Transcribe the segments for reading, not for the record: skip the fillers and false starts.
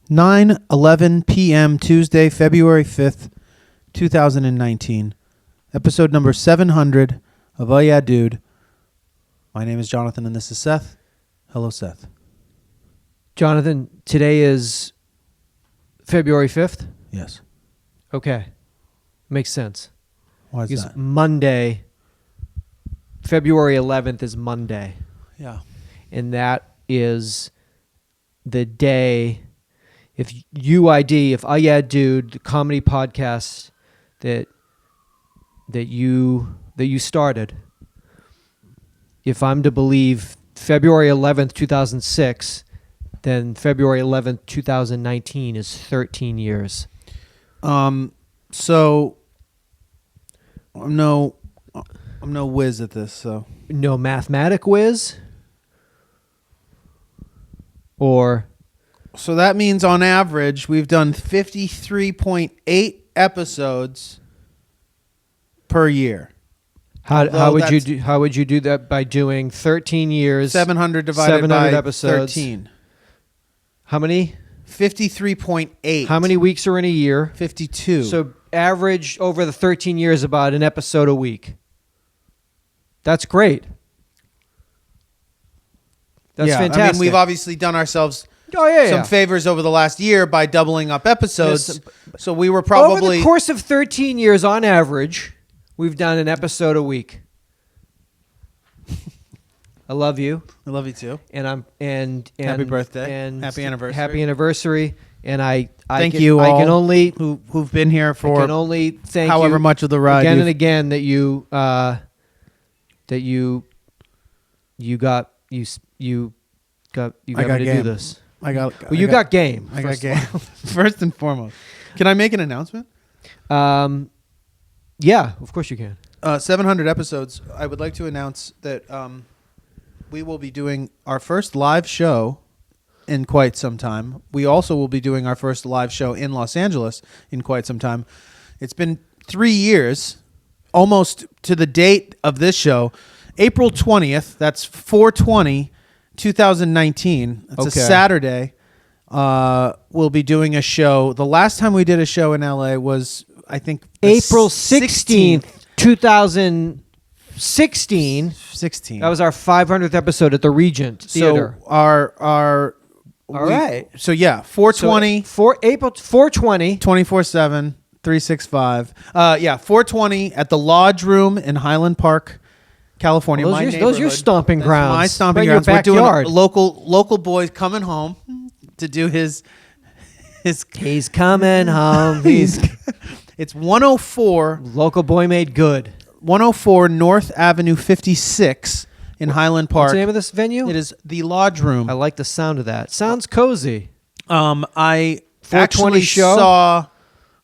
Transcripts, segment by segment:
9:11 p.m. Tuesday, February 5th, 2019. Episode number 700 of Oh Yeah Dude. My name is Jonathan and this is Seth. Hello, Seth. Jonathan, today is February 5th? Yes. Okay. Makes sense. Why is Because that? Monday, February 11th is Monday. Yeah. And that is the day, if UhhYeahDude, the comedy podcast that you started, if I'm to believe February 11th, 2006, then February 11th, 2019 is 13 years. So I'm no whiz at this, so No mathematic whiz? Or so that means on average we've done 53.8 episodes per year. how would you do that by doing 13 years? 700 divided 700 by episodes. 13. How many? 53.8. How many weeks are in a year? 52. So average over the 13 years about an episode a week. That's great. That's fantastic. I mean, we've obviously done ourselves some favors over the last year by doubling up episodes. So we were probably... Over the course of 13 years, on average, we've done an episode a week. I love you. I love you too. And happy birthday. And happy anniversary. Happy anniversary. And I thank you all I can only who've been here for I can only thank however you much of the ride again and again that you got me to game. do this. You got game. I got game. First and foremost. Can I make an announcement? Yeah, of course you can. 700 episodes. I would like to announce that we will be doing our first live show in quite some time. We also will be doing our first live show in Los Angeles in quite some time. It's been 3 years, almost to the date of this show. April 20th, that's 4/20, 2019. That's Okay. a Saturday. We'll be doing a show. The last time we did a show in LA was, I think, April 16th, 2016. 16. That was our 500th episode at the Regent Theater. So all right. So yeah, 420, April 420. 24/7, 365. 420 at the Lodge Room in Highland Park, California. Well, those are your stomping That's grounds. my stomping right grounds. Your We're doing backyard. a local boy coming home to do his. He's coming home. It's 104 Local boy made good. 104 North Avenue 56 in Highland Park. What's the name of this venue? It is the Lodge Room. I like the sound of that. Sounds cozy. I 420 actually show? saw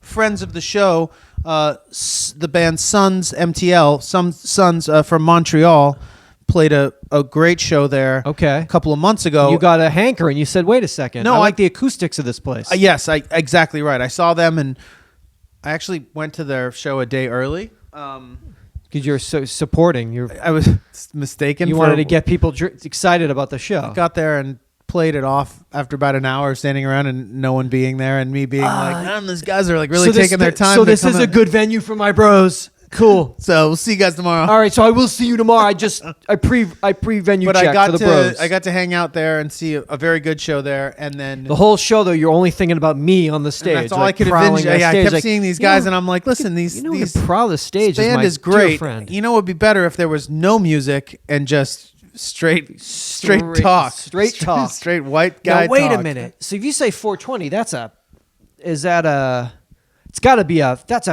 friends of the show, the band Sons MTL, some Sons from Montreal, played a great show there. Okay. A couple of months ago. You got a hanker and you said, wait a second. No, I like the acoustics of this place. Yes, exactly right. I saw them and I actually went to their show a day early. Because you're so supporting. I was mistaken. You wanted to get people excited about the show. Got there and played it off after about an hour standing around and no one being there and me being like, these guys are like really taking their time. So this is a good venue for my bros. Cool. So we'll see you guys tomorrow. All right, so I will see you tomorrow. I pre-venue But check I got for the bros. I got to hang out there and see a very good show there, and then The whole show, though, you're only thinking about me on the stage. and that's all like I could prowling envision. on Yeah, I stage, kept like, seeing these guys, and I'm like, listen, these the proud of the stage band is my is great. dear friend. You know, it would be better if there was no music and just straight talk, straight talk, straight white guy. Now, wait talk. a minute. So if you say 420, that's a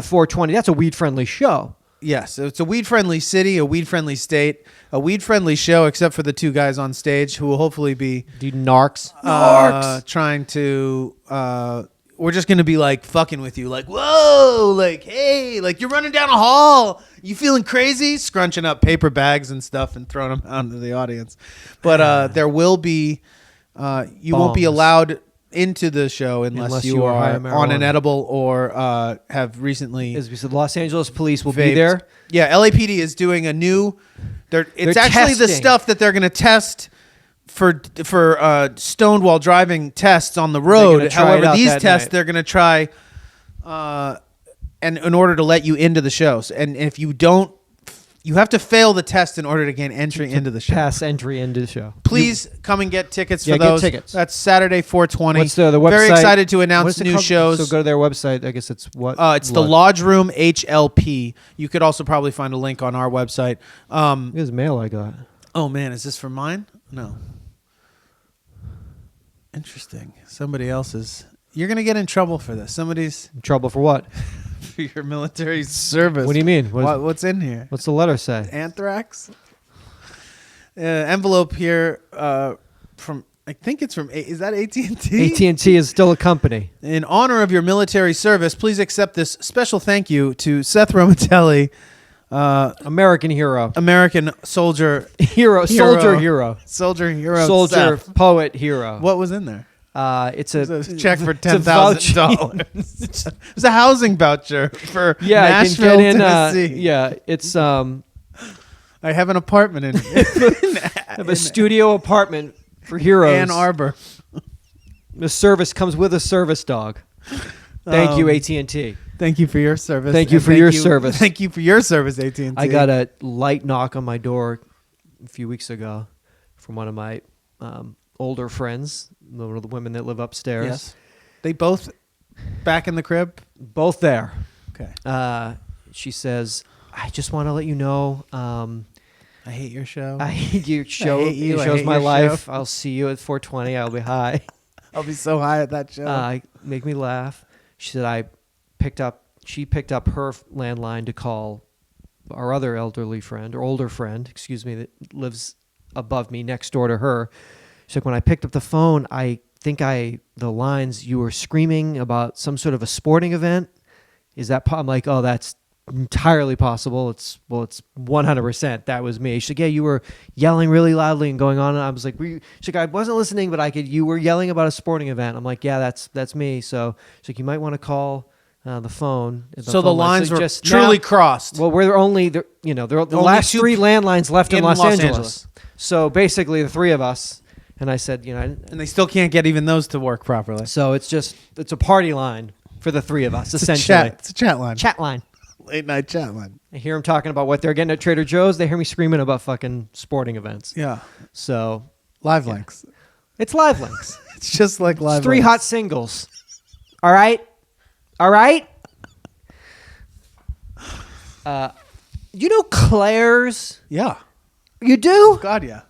420. That's a weed-friendly show. Yes, it's a weed-friendly city, a weed-friendly state, a weed-friendly show, except for the two guys on stage who will hopefully be Dude, narcs. trying to. We're just gonna be like fucking with you, like whoa, like hey, like you're running down a hall, you feeling crazy, scrunching up paper bags and stuff and throwing them out into the audience. But there will be, you won't be allowed into the show unless you are on an edible or have recently. As we said, Los Angeles police will vaped. be there. Yeah, LAPD is doing a new. It's They're actually the testing. stuff that they're going to test for stoned while driving tests on the gonna road. try it However, out these that tests night. they're going to try, and in order to let you into the shows, and if you don't, you have to fail the test in order to gain entry into the show. Pass entry into the show. Please come and get tickets Yeah, for get those. tickets. That's Saturday, 420. What's the website? Very excited to announce What's it new called? shows. So go to their website. I guess it's what? It's the Lodge Room HLP. You could also probably find a link on our website. Here's mail I got. Oh man, is this for mine? No. Interesting. Somebody else's. You're gonna get in trouble for this. Somebody's In trouble for what? for your military service. What do you mean? What's in here? What's the letter say? Anthrax. Envelope here from. I think it's from. Is that AT&T? AT&T is still a company. In honor of your military service, please accept this special thank you to Seth Romatelli, American hero. American soldier, Soldier hero. soldier hero, Soldier, Seth. poet, hero. What was in there? It's It a was a check for it's a $10,000. It was a housing voucher for Yeah, Nashville, I can get in. Tennessee. Yeah, it's I have an apartment in I have a studio apartment for heroes. Ann Arbor. The service comes with a service dog. Thank you, AT&T. Thank you for your service. Thank you and for your service. Thank you for your service, AT&T. I got a light knock on my door a few weeks ago from one of my older friends, one of the women that live upstairs. Yes. They both back in the crib? Both there. Okay. She says, I just want to let you know, I hate your show. I hate your show. I hate you. It I shows hate my your life. show. I'll see you at 420. I'll be high. I'll be so high at that show. Make me laugh. She said she picked up her landline to call our other elderly friend, or older friend, excuse me, that lives above me, next door to her. She's like, when I picked up the phone, I think the lines, you were screaming about some sort of a sporting event. Is that, I'm like, oh, that's entirely possible. It's 100%. That was me. She's like, yeah, you were yelling really loudly and going on. And I was like, she's like, I wasn't listening, but you were yelling about a sporting event. I'm like, yeah, that's me. So she's like, you might want to call the phone. So the lines were truly crossed. Well, we're only, the last three landlines left in Los Angeles. So basically the three of us. And I said, and they still can't get even those to work properly. So it's a party line for the three of us, essentially. It's a chat line. Chat line. Late night chat line. I hear them talking about what they're getting at Trader Joe's. They hear me screaming about fucking sporting events. Yeah. So Live links. it's live links. It's just like live It's three links. hot singles. All right? All right? You know Claire's? Yeah. You do? God, yeah.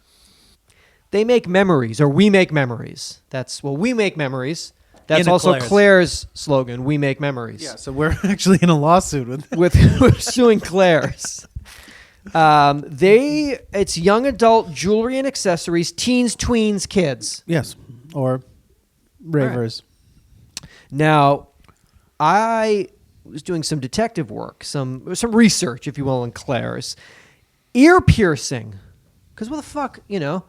They make memories, or we make memories. We make memories. That's In a also Claire's. Claire's slogan. We make memories. Yeah, so we're actually in a lawsuit with We're suing Claire's. It's young adult jewelry and accessories, teens, tweens, kids. Yes. Or ravers. Now, I was doing some detective work, some research, if you will, on Claire's. Ear piercing. Because what the fuck, you want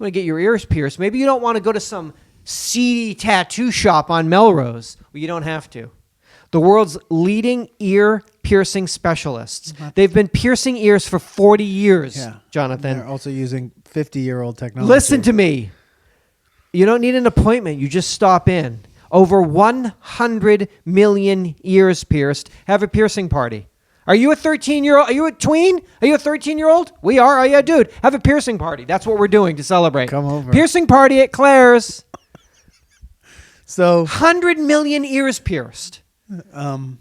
to get your ears pierced. Maybe you don't want to go to some seedy tattoo shop on Melrose. Well, you don't have to. The world's leading ear piercing specialists. They've been piercing ears for 40 years, Jonathan. They're also using 50-year-old technology. Listen to me. You don't need an appointment. You just stop in. Over 100 million ears pierced. Have a piercing party. Are you a 13-year-old? Are you a tween? Are you a 13-year-old? We are. Oh, yeah, dude. Have a piercing party. That's what we're doing to celebrate. Come over. Piercing party at Claire's. So 100 million ears pierced. Find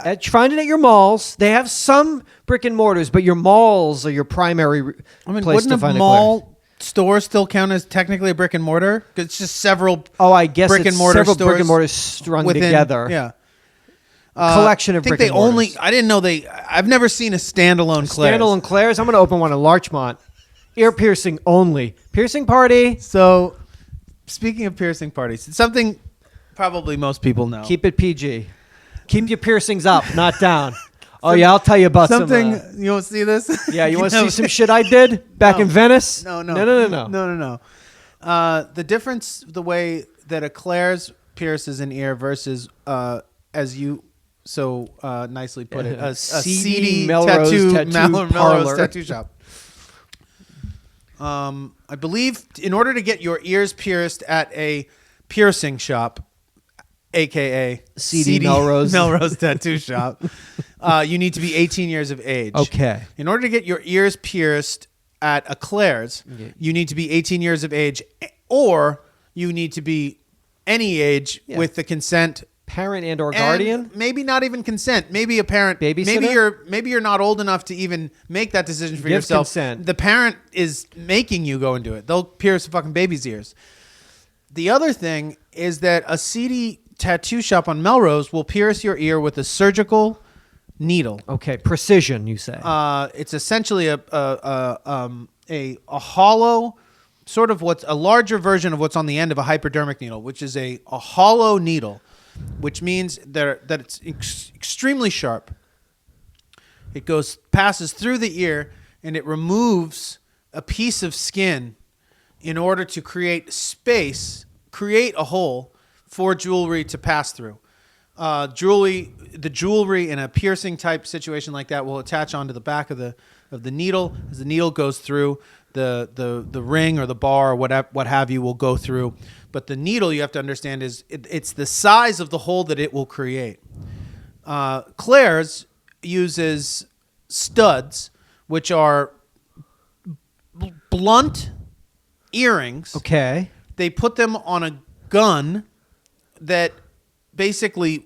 it at your malls. They have some brick and mortars, but your malls are your primary place to wouldn't find a mall store still count as technically a brick and mortar? Because it's just several. Oh, I guess brick it's and mortar several stores brick and mortars strung within, together. Yeah. Collection of I think brick and mortars. I didn't know I've never seen a standalone Claire's. Standalone Claire's. I'm going to open one in Larchmont. Ear piercing only. Piercing party. So, speaking of piercing parties, it's something probably most people know. Keep it PG. Keep your piercings up, not down. Oh, yeah, I'll tell you about something. some... You want to see this? Yeah, you want to see some shit I did back in Venice? No. No. The difference, the way that a Claire's pierces an ear versus, as you so nicely put it, a seedy Melrose tattoo tattoo Melrose parlor. tattoo shop. I believe in order to get your ears pierced at a piercing shop, aka CD Melrose. Melrose Tattoo Shop, you need to be 18 years of age. Okay. In order to get your ears pierced at a Claire's, you need to be 18 years of age, or you need to be any age with the consent. Parent and or guardian? And maybe not even consent. Maybe a parent. Babysitter? Maybe you're not old enough to even make that decision for Give yourself. consent. The parent is making you go and do it. They'll pierce a fucking baby's ears. The other thing is that a seedy tattoo shop on Melrose will pierce your ear with a surgical needle. Okay, precision, you say. It's essentially a hollow, sort of what's a larger version of what's on the end of a hypodermic needle, which is a hollow needle, which means that it's extremely sharp. It passes through the ear, and it removes a piece of skin in order to create space, create a hole for jewelry to pass through. The jewelry in a piercing type situation like that will attach onto the back of the needle. As the needle goes through, the ring or the bar or what have you will go through. But the needle, you have to understand, is it's the size of the hole that it will create. Claire's uses studs, which are blunt earrings. Okay. They put them on a gun that basically...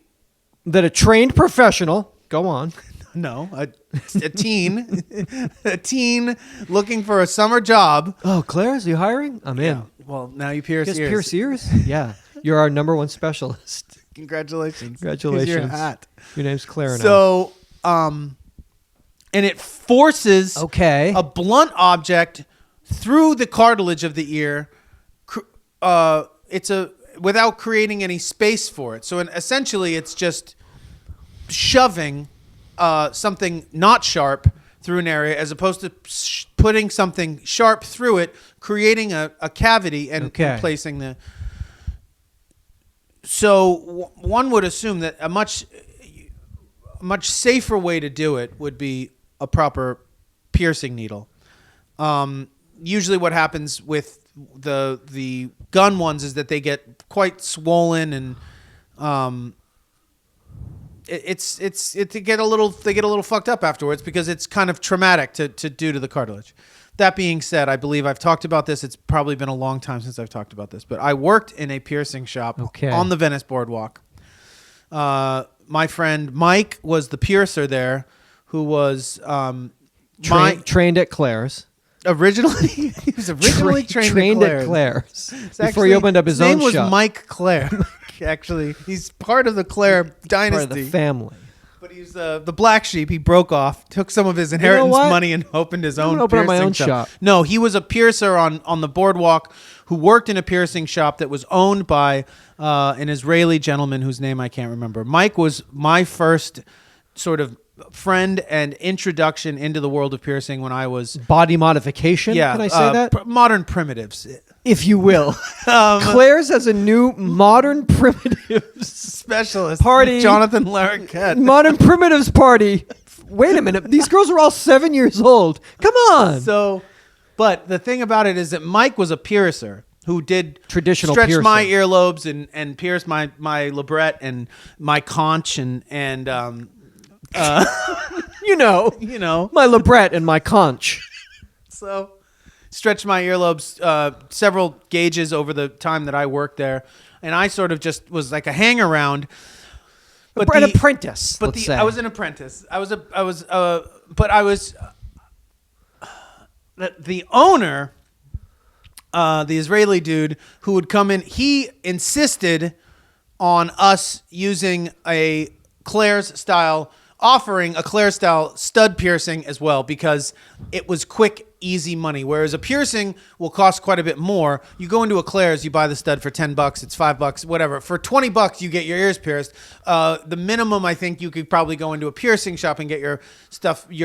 That a trained professional, go on. No, a teen, a teen looking for a summer job. Oh, Claire's, you hiring? I'm in. Yeah. Well, now you pierce Just ears. pierce ears? Yeah. You're our number one specialist. Congratulations. Congratulations. Here's your hat. Your name's Claire now. So, and it forces a blunt object through the cartilage of the ear. Without creating any space for it. So essentially, it's just shoving something not sharp through an area as opposed to putting something sharp through it, creating a cavity and placing the... So one would assume that a much safer way to do it would be a proper piercing needle. Usually what happens with the gun ones is that they get quite swollen and they get a little fucked up afterwards because it's kind of traumatic to do to the cartilage. That being said, I believe I've talked about this. It's probably been a long time since I've talked about this, but I worked in a piercing shop on the Venice Boardwalk. My friend Mike was the piercer there, who was trained at Claire's. He was originally trained at Claire's. Before he opened up his own shop. His name was Mike Claire. Actually, he's part of the Claire dynasty. Part of the family. But he's the black sheep. He broke off, took some of his inheritance money, and opened his own piercing my own shop. No, he was a piercer on the boardwalk who worked in a piercing shop that was owned by an Israeli gentleman whose name I can't remember. Mike was my first sort of friend and introduction into the world of piercing when I was... Body modification? Yeah. Can I say that? Modern primitives. If you will. Claire's has a new modern primitives specialist party. Jonathan Larroquette. Modern primitives party. Wait a minute. These girls are all 7 years old. Come on. But the thing about it is that Mike was a piercer who did traditional stretch piercing. My earlobes and pierce my labret and my conch and you know my labret and my conch. So stretched my earlobes several gauges over the time that I worked there, and I sort of just was like a hang around. But an apprentice. But let's say. I was an apprentice. The owner, the Israeli dude who would come in, he insisted on us using a Claire's style. Offering a Claire style stud piercing as well because it was quick, easy money. Whereas a piercing will cost quite a bit more. You go into a Claire's, you buy the stud for $10, it's $5, whatever. For $20, you get your ears pierced. The minimum, I think, you could probably go into a piercing shop and get your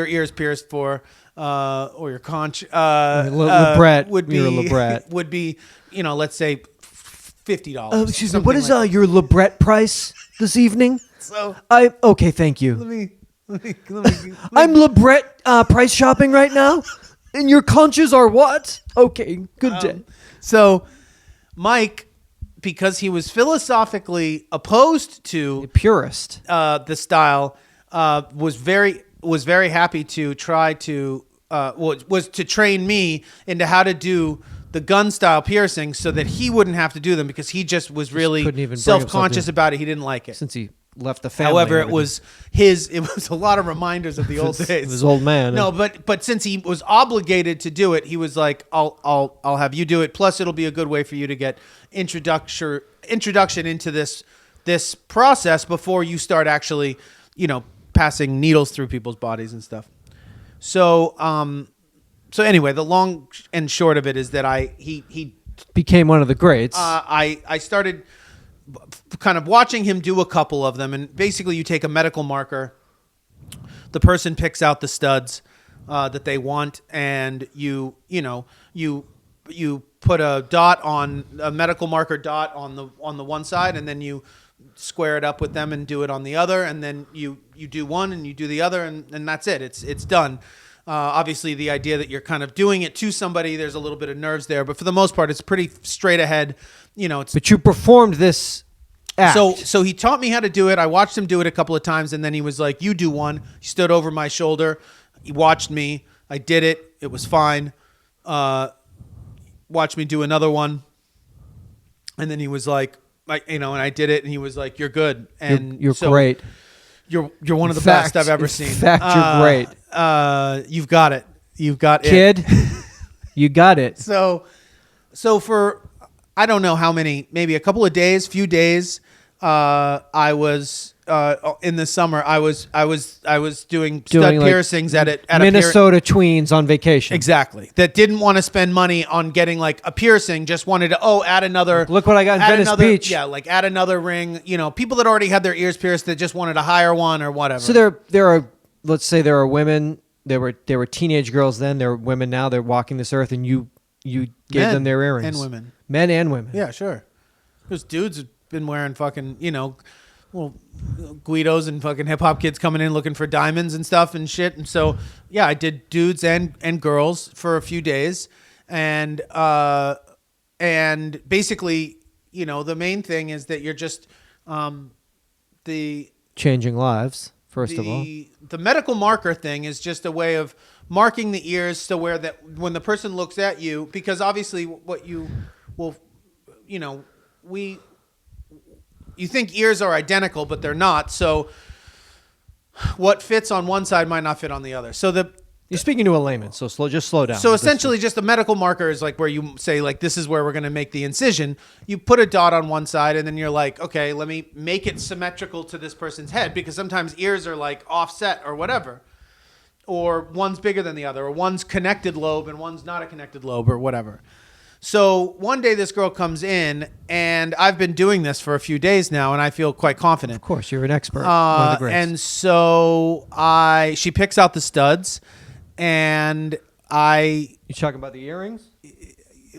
ears pierced for, or your conch. Labret would be, let's say $50. Oh, excuse me. What is your labret price this evening? Okay, thank you. Let me I'm labret price shopping right now. And your conches are what? Okay, good day. So Mike, because he was philosophically opposed to The purist. the style, was very happy to try to was to train me into how to do the gun style piercing so that he wouldn't have to do them, because he just was really couldn't even bring himself self-conscious to- about it. He didn't like it. Since he left the family. However, and it was a lot of reminders of the old days. It was old man. No, but since he was obligated to do it, he was like, I'll have you do it. Plus, it'll be a good way for you to get introduction into this process before you start actually, passing needles through people's bodies and stuff. So anyway, the long and short of it is that he became one of the greats. I started kind of watching him do a couple of them, and basically you take a medical marker, the person picks out the studs that they want, and you put a medical marker dot on the one side, and then you square it up with them and do it on the other, and then you do one and you do the other, and that's it. It's done. Obviously, the idea that you're kind of doing it to somebody, there's a little bit of nerves there, but for the most part, it's pretty straight ahead. But you performed this act. So he taught me how to do it. I watched him do it a couple of times, and then he was like, "You do one." He stood over my shoulder. He watched me. I did it. It was fine. Watched me do another one, and then he was like, and I did it, and he was like, "You're good." And you're great. You're one of the best I've ever seen. In fact, you're great. You've got it. You've got Kid, you got it. So for I don't know how many, maybe a couple of days, few days, I was in the summer. I was doing stud like piercings at Minnesota tweens on vacation. Exactly. That didn't want to spend money on getting like a piercing, just wanted to add another. Look what I got in Venice Beach. Yeah, like add another ring. People that already had their ears pierced that just wanted to hire one or whatever. So there are, let's say there are women. There were teenage girls then. There are women now. They're walking this earth, and you gave them their earrings. And women. Men and women. Yeah, sure. There's dudes have been wearing fucking, Guidos and fucking hip hop kids coming in looking for diamonds and stuff and shit. And so, yeah, I did dudes and girls for a few days. And basically, the main thing is that you're just, changing lives, first of all. The medical marker thing is just a way of marking the ears so where that when the person looks at you, because obviously what you will, you think ears are identical, but they're not. So what fits on one side might not fit on the other. So you're speaking to a layman, so just slow down. So essentially just a medical marker is like where you say like, this is where we're going to make the incision. You put a dot on one side and then you're like, okay, let me make it symmetrical to this person's head, because sometimes ears are like offset or whatever. Or one's bigger than the other, or one's connected lobe and one's not a connected lobe or whatever. So one day this girl comes in, and I've been doing this for a few days now, and I feel quite confident. Of course, you're an expert. One of the greats. And so she picks out the studs, and You talking about the earrings?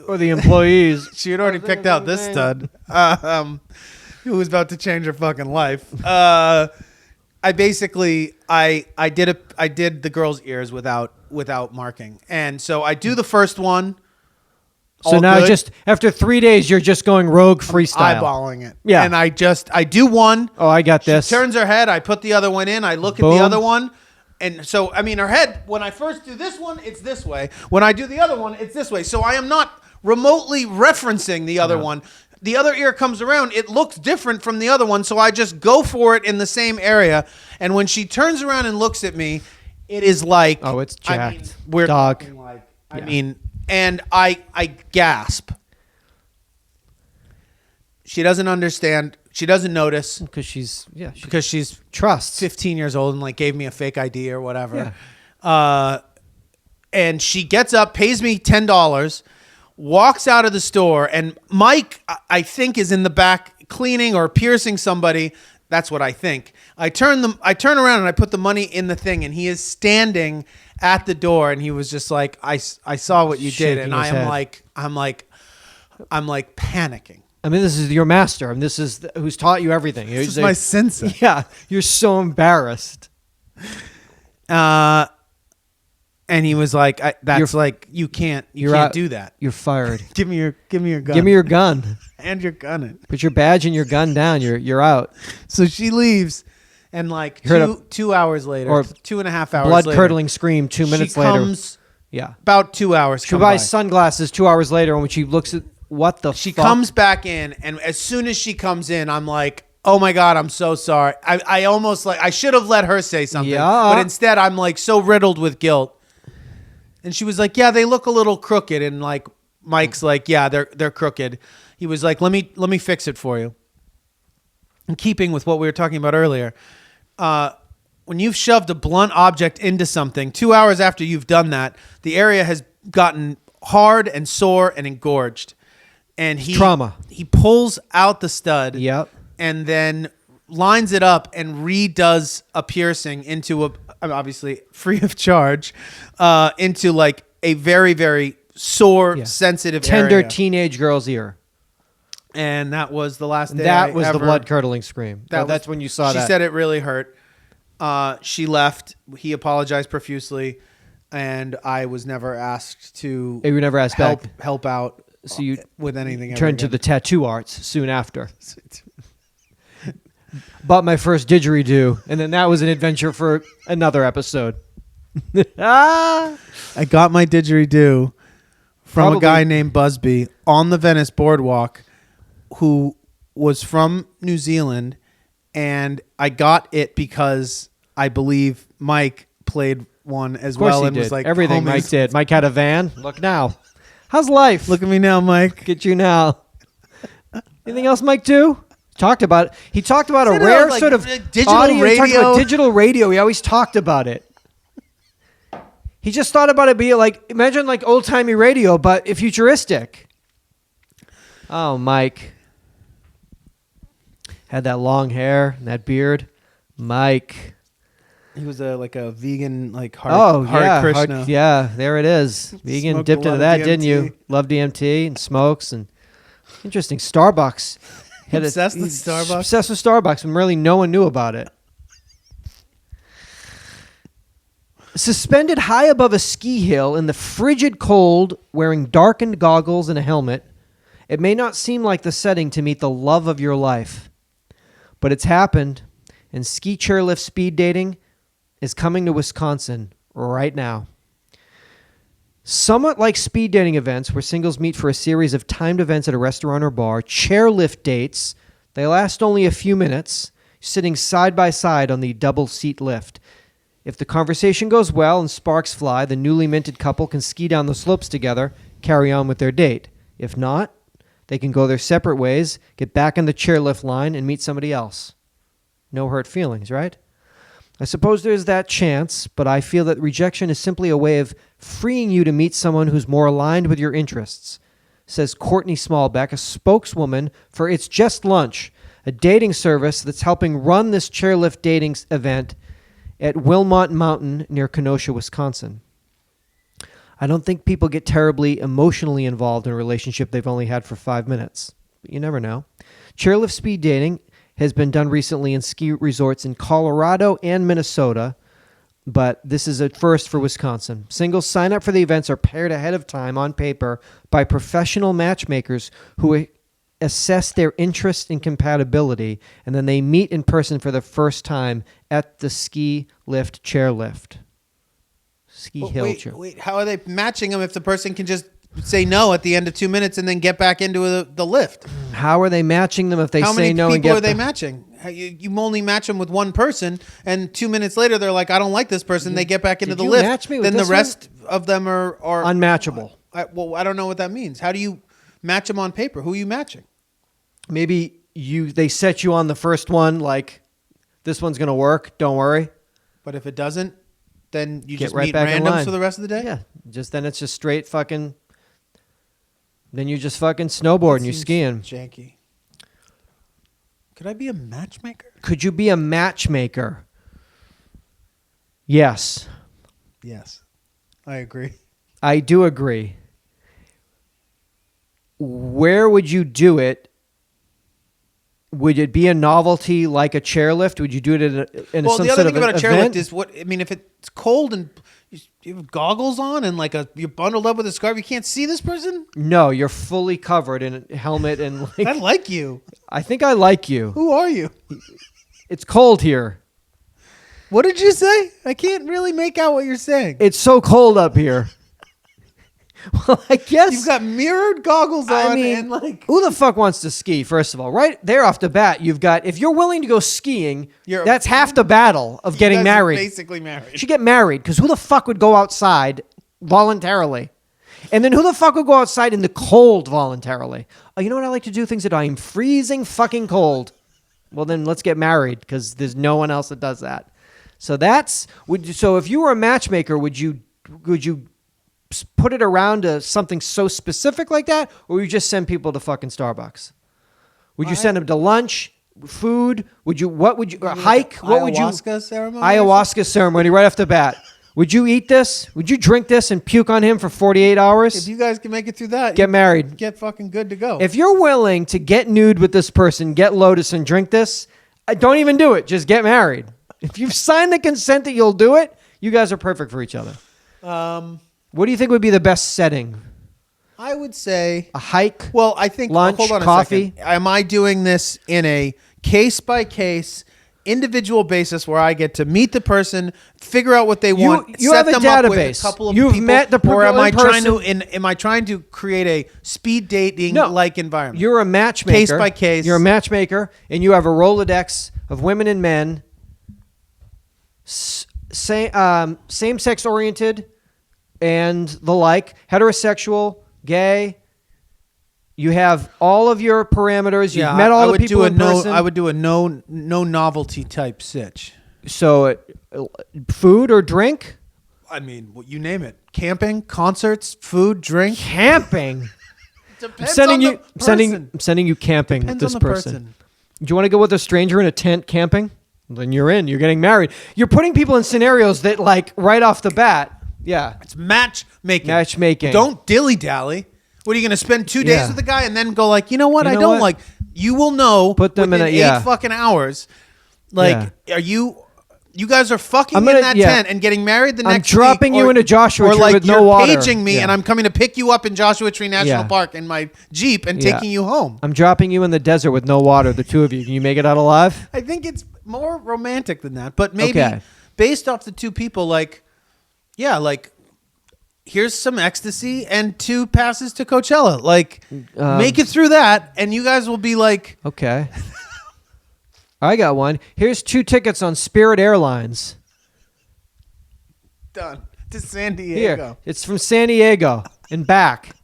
Or the employees? She had already picked out this stud, who was about to change her fucking life. I basically I did the girl's ears without marking, and so I do the first one. So now just after 3 days, you're just going rogue freestyle. Eyeballing it. Yeah. And I do one. Oh, I got this. She turns her head. I put the other one in. I look at Boom. the other one. And so, I mean, her head, when I first do this one, it's this way. When I do the other one, it's this way. So I am not remotely referencing the other one. The other ear comes around. It looks different from the other one. So I just go for it in the same area. And when she turns around and looks at me, it is like... Oh, it's jacked. I mean, we're Dog. talking like... I mean... And I gasp. She doesn't understand. She doesn't notice. Because she's trusts 15 years old and like gave me a fake ID or whatever. Yeah. And she gets up, pays me $10, walks out of the store, and Mike, I think, is in the back cleaning or piercing somebody. That's what I think. I turn around and I put the money in the thing, and he is standing at the door, and he was just like, I saw what you did, and I'm like panicking. I mean, this is your master. I mean, this is who's taught you everything. This is my sensei. Yeah, you're so embarrassed. And And he was like, "That's like you can't out. do that. You're fired. Give me your gun. Give me your gun. and your gun. Put your badge and your gun down. You're out." So she leaves, and like Heard 2 hours later, or 2.5 hours blood later, curdling scream 2 minutes she later. comes Yeah. about 2 hours. She buys sunglasses 2 hours later, and when she looks at she fuck? comes back in, and as soon as she comes in, I'm like, oh my God, I'm so sorry. I almost like I should have let her say something, Yeah. but instead I'm like so riddled with guilt. And she was like, yeah, they look a little crooked. And like Mike's like, yeah, they're crooked. He was like, let me fix it for you. In keeping with what we were talking about earlier, when you've shoved a blunt object into something, 2 hours after you've done that, the area has gotten hard and sore and engorged. And trauma. He pulls out the stud. Yep. And then lines it up and redoes a piercing into obviously free of charge, into like a very, very sore, sensitive tender area. teenage girl's ear. And that was the last day. That was the blood curdling scream. That's when you saw that. She said it really hurt. She left. He apologized profusely, and I was never asked to. You were never asked help out. So you with anything. Turned to the tattoo arts soon after. Bought my first didgeridoo, and then that was an adventure for another episode. I got my didgeridoo from a guy named Busby on the Venice Boardwalk, who was from New Zealand, and I got it because I believe Mike played one as well, and was like everything. homies. Mike did. Mike had a van. Look now. How's life? Look at me now, Mike. Look at you now. Anything else, Mike? Do? Talked about it. He talked about a rare like sort of digital audio. radio. He talked about digital radio. He always talked about it. He just thought about it being like, imagine like old timey radio, but futuristic. Oh, Mike had that long hair and that beard. Mike. He was like a vegan, like Hare Krishna. Yeah, there it is. Vegan. Smoked Dipped a lot into of that, DMT. didn't you? Love DMT and smokes and interesting. Starbucks. Obsessed with Starbucks. Obsessed with Starbucks, and really no one knew about it. Suspended high above a ski hill in the frigid cold, wearing darkened goggles and a helmet, it may not seem like the setting to meet the love of your life. But it's happened, and ski chairlift speed dating is coming to Wisconsin right now. Somewhat like speed dating events where singles meet for a series of timed events at a restaurant or bar, chairlift dates, they last only a few minutes, sitting side by side on the double seat lift. If the conversation goes well and sparks fly, the newly minted couple can ski down the slopes together, carry on with their date. If not, they can go their separate ways, get back in the chairlift line, and meet somebody else. No hurt feelings, right? I suppose there's that chance, but I feel that rejection is simply a way of freeing you to meet someone who's more aligned with your interests, says Courtney Smallbeck, a spokeswoman for It's Just Lunch, a dating service that's helping run this chairlift dating event at Wilmot Mountain near Kenosha, Wisconsin. I don't think people get terribly emotionally involved in a relationship they've only had for 5 minutes, but you never know. Chairlift speed dating has been done recently in ski resorts in Colorado and Minnesota, but this is a first for Wisconsin. Singles sign up for the events are paired ahead of time on paper by professional matchmakers who assess their interest and compatibility, and then they meet in person for the first time at the ski lift chairlift. Ski hill chair. Wait, how are they matching them if the person can just say no at the end of 2 minutes and then get back into the lift? How are they matching them if they say no and get... How many people are they matching? You only match them with one person, and 2 minutes later they're like, I don't like this person. They get back into the lift. Match me with then the this rest of them are unmatchable. I don't know what that means. How do you match them on paper? Who are you matching? Maybe they set you on the first one, like, this one's going to work, don't worry. But if it doesn't, then you Get just right meet back in randoms line. for the rest of the day? Yeah. Then it's just straight fucking... Then you just fucking snowboard and you're skiing. Janky. Could I be a matchmaker? Could you be a matchmaker? Yes. Yes. I agree. I do agree. Where would you do it? would it be a novelty like a chairlift? Would you do it in Well, some the sort other of thing about a event? chairlift is if it's cold and you have goggles on and you're bundled up with a scarf, you can't see this person? No, you're fully covered in a helmet and I like you. I think I like you. Who are you? It's cold here. What did you say? I can't really make out what you're saying. It's so cold up here. Well, I guess You've got mirrored goggles on and who the fuck wants to ski? First of all, right there off the bat, you've got if you're willing to go skiing, that's half the battle of getting married. Basically married. You should get married because who the fuck would go outside voluntarily? And then who the fuck would go outside in the cold voluntarily? Oh, you know what I like to do? Things that I'm freezing fucking cold. Well, then let's get married because there's no one else that does that. So so if you were a matchmaker, would you put it around to something so specific like that, or would you just send people to fucking Starbucks? Would you send them to lunch, food? What would you hike? What would you ayahuasca ceremony? Ayahuasca ceremony right off the bat. Would you eat this? Would you drink this and puke on him for 48 hours? If you guys can make it through that, Get married. Get fucking good to go. If you're willing to get nude with this person, get Lotus and drink this, don't even do it. Just get married. If you've signed the consent that you'll do it, you guys are perfect for each other. What do you think would be the best setting? I would say a hike. Well, I think lunch, hold on coffee. a second. Am I doing this in a case by case, individual basis where I get to meet the person, figure out what they want, you set have a them database. up with a couple of You've people, met the or am I person. trying to create a speed dating like environment? You're a matchmaker. Case by case. You're a matchmaker, and you have a Rolodex of women and men, same-sex oriented, and the like, heterosexual, gay. You have all of your parameters. You've met all the people in person. I would do a no novelty type sitch. So, food or drink? I mean, you name it. Camping, concerts, food, drink. Camping. Depends on the person. I'm sending you camping Depends with this on the person. Do you want to go with a stranger in a tent camping? Then you're in. You're getting married. You're putting people in scenarios that, like, right off the bat. Yeah. It's matchmaking. Matchmaking. Don't dilly-dally. What are you going to spend 2 days with the guy and then go like, you know what? You I know don't what? like. You will know Put them within in a- 8 fucking hours. Like, are you? You guys are fucking in that tent and getting married the next week. I'm dropping you in a Joshua tree with no water. Or like you're paging me and I'm coming to pick you up in Joshua Tree National Park in my Jeep and taking you home. I'm dropping you in the desert with no water, the two of you. Can you make it out alive? I think it's more romantic than that. But maybe based off the two people, like, here's some ecstasy and 2 passes to Coachella. Like, make it through that, and you guys will be like... Okay. I got one. Here's 2 tickets on Spirit Airlines. Done. To San Diego. Here. It's from San Diego and back.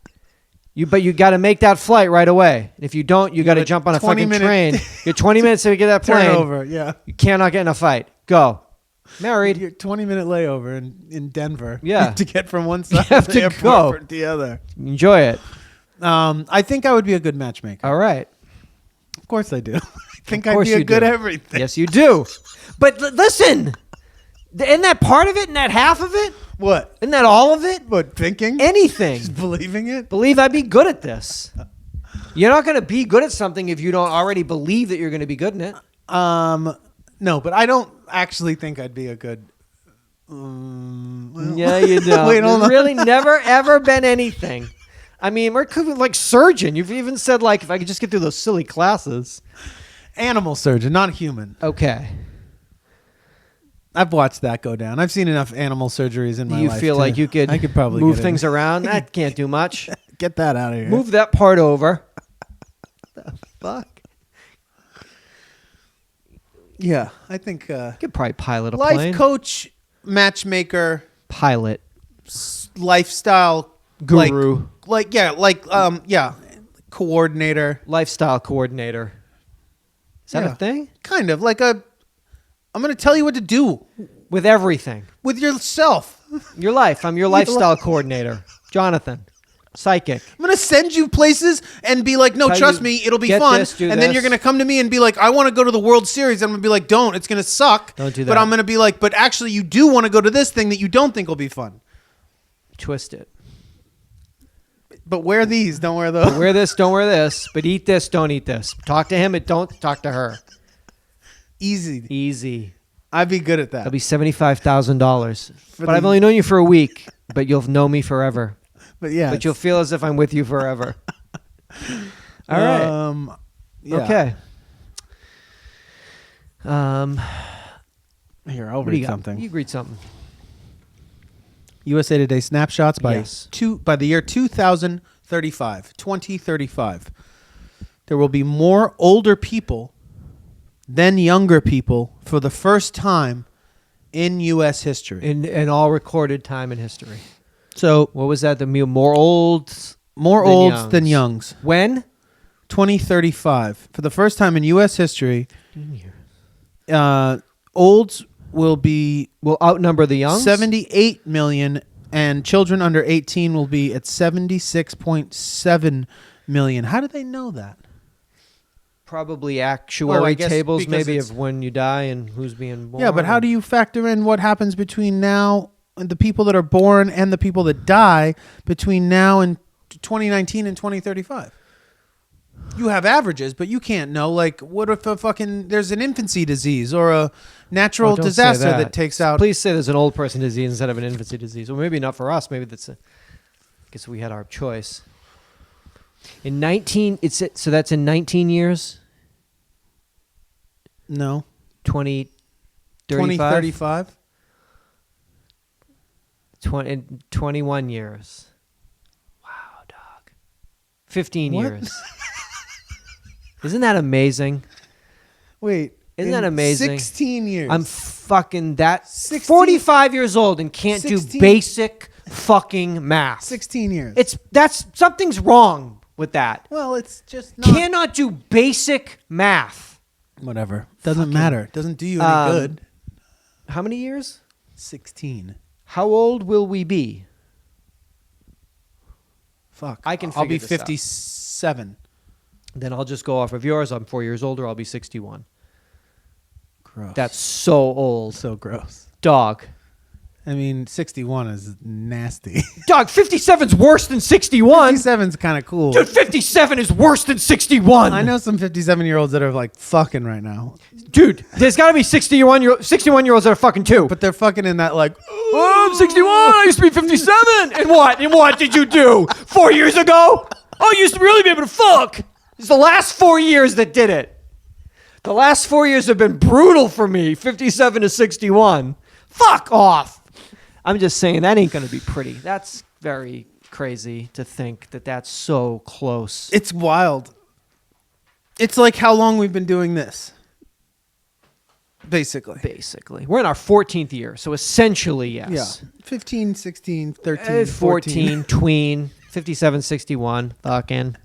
But you got to make that flight right away. If you don't, you got to jump on a fucking train. You're 20 minutes to get that plane. Turn over, yeah. You cannot get in a fight. Go. Married. Your 20-minute layover in Denver. Yeah. To get from one side have of the to airport go. to the other. Enjoy it. I think I would be a good matchmaker. All right. Of course I do. I think I'd be a good everything. Yes, you do. But listen, isn't that part of it? Isn't that half of it? What? Isn't that all of it? What, thinking? Anything. Just believing it? Believe I'd be good at this. You're not going to be good at something if you don't already believe that you're going to be good in it. No, but I don't actually think I'd be a good... Yeah, you don't. Wait, hold on. Really never, ever been anything. I mean, we're like surgeon. You've even said, like, if I could just get through those silly classes. Animal surgeon, not human. Okay. I've watched that go down. I've seen enough animal surgeries in my life. You feel like you could I could probably move get things around? That can't do much. Get that out of here. Move that part over. The fuck? Yeah, I think... You could probably pilot a life plane. coach, matchmaker, Pilot. lifestyle... Guru. Coordinator. Lifestyle coordinator. Is that a thing? Kind of. I'm going to tell you what to do. With everything. With yourself. Your life. I'm your lifestyle coordinator. Jonathan. Psychic. I'm going to send you places and be like, no, trust me, it'll be fun. And then you're going to come to me and be like, I want to go to the World Series. I'm going to be like, don't. It's going to suck. Don't do that. But I'm going to be like, but actually you do want to go to this thing that you don't think will be fun. Twist it. But wear these, don't wear those. Wear this, don't wear this. But eat this, don't eat this. Talk to him, and don't talk to her. Easy. I'd I'd be good at that. That'll be $75,000. But the- I've only known you for a week. But you'll know me forever. But yeah. But you'll feel as if I'm with you forever. All right. Yeah. Okay. Here, I'll What do you read got? something. You read something. USA Today snapshots by Yes. by the year 2035. There will be more older people than younger people for the first time in U.S. history. In all recorded time in history. So What was that? More olds more than olds youngs. than youngs. When? 2035. For the first time in U.S. history, olds will be Will outnumber the youngs? 78 million, and children under 18 will be at 76.7 million. How do they know that? Probably actuary guess tables because maybe it's- of when you die and who's being born. Yeah, but how do you factor in what happens between now and the people that are born and the people that die between now and 2019 and 2035? You have averages, but you can't know. Like, what if there's an infancy disease or a natural Oh, don't say disaster that takes out? Please say there's an old person disease instead of an infancy disease. Well, maybe not for us. Maybe I guess we had our choice. In 19, so that's in 19 years. No. 2035? 2035? 21 years. Wow, dog. 15 What? years. Isn't that amazing? Wait. Isn't that amazing? 16 years. I'm fucking that 16 45 years old and can't 16 do basic fucking math. 16 years. Something's wrong with that. Well, it's just not. Cannot do basic math. Whatever. Doesn't Fucking- matter. It doesn't do you any good. How many years? 16. How old will we be? Fuck. I can I'll be figure this out. 57. Then I'll just go off of yours. I'm 4 years older. I'll be 61. Gross. That's so old. so gross. Dog. I mean, 61 is nasty. Dog, 57's worse than 61. 57's kind of cool. Dude, 57 is worse than 61. I know some 57-year-olds that are like fucking right now, Dude, there's got to be 61-year-olds that are fucking too. but they're fucking in that like. Oh, I'm 61. I used to be 57. And what? And what did you do? 4 years ago? Oh, you used to really be able to fuck. It's the last 4 years that did it. The last 4 years have been brutal for me. 57 to 61. Fuck off. I'm just saying that ain't going to be pretty. That's very crazy to think that that's so close. It's wild. It's like how long we've been doing this. Basically. Basically. We're in our 14th year. So essentially, yes. Yeah. 15, 16, 13, 14, tween, 57, 61, fucking.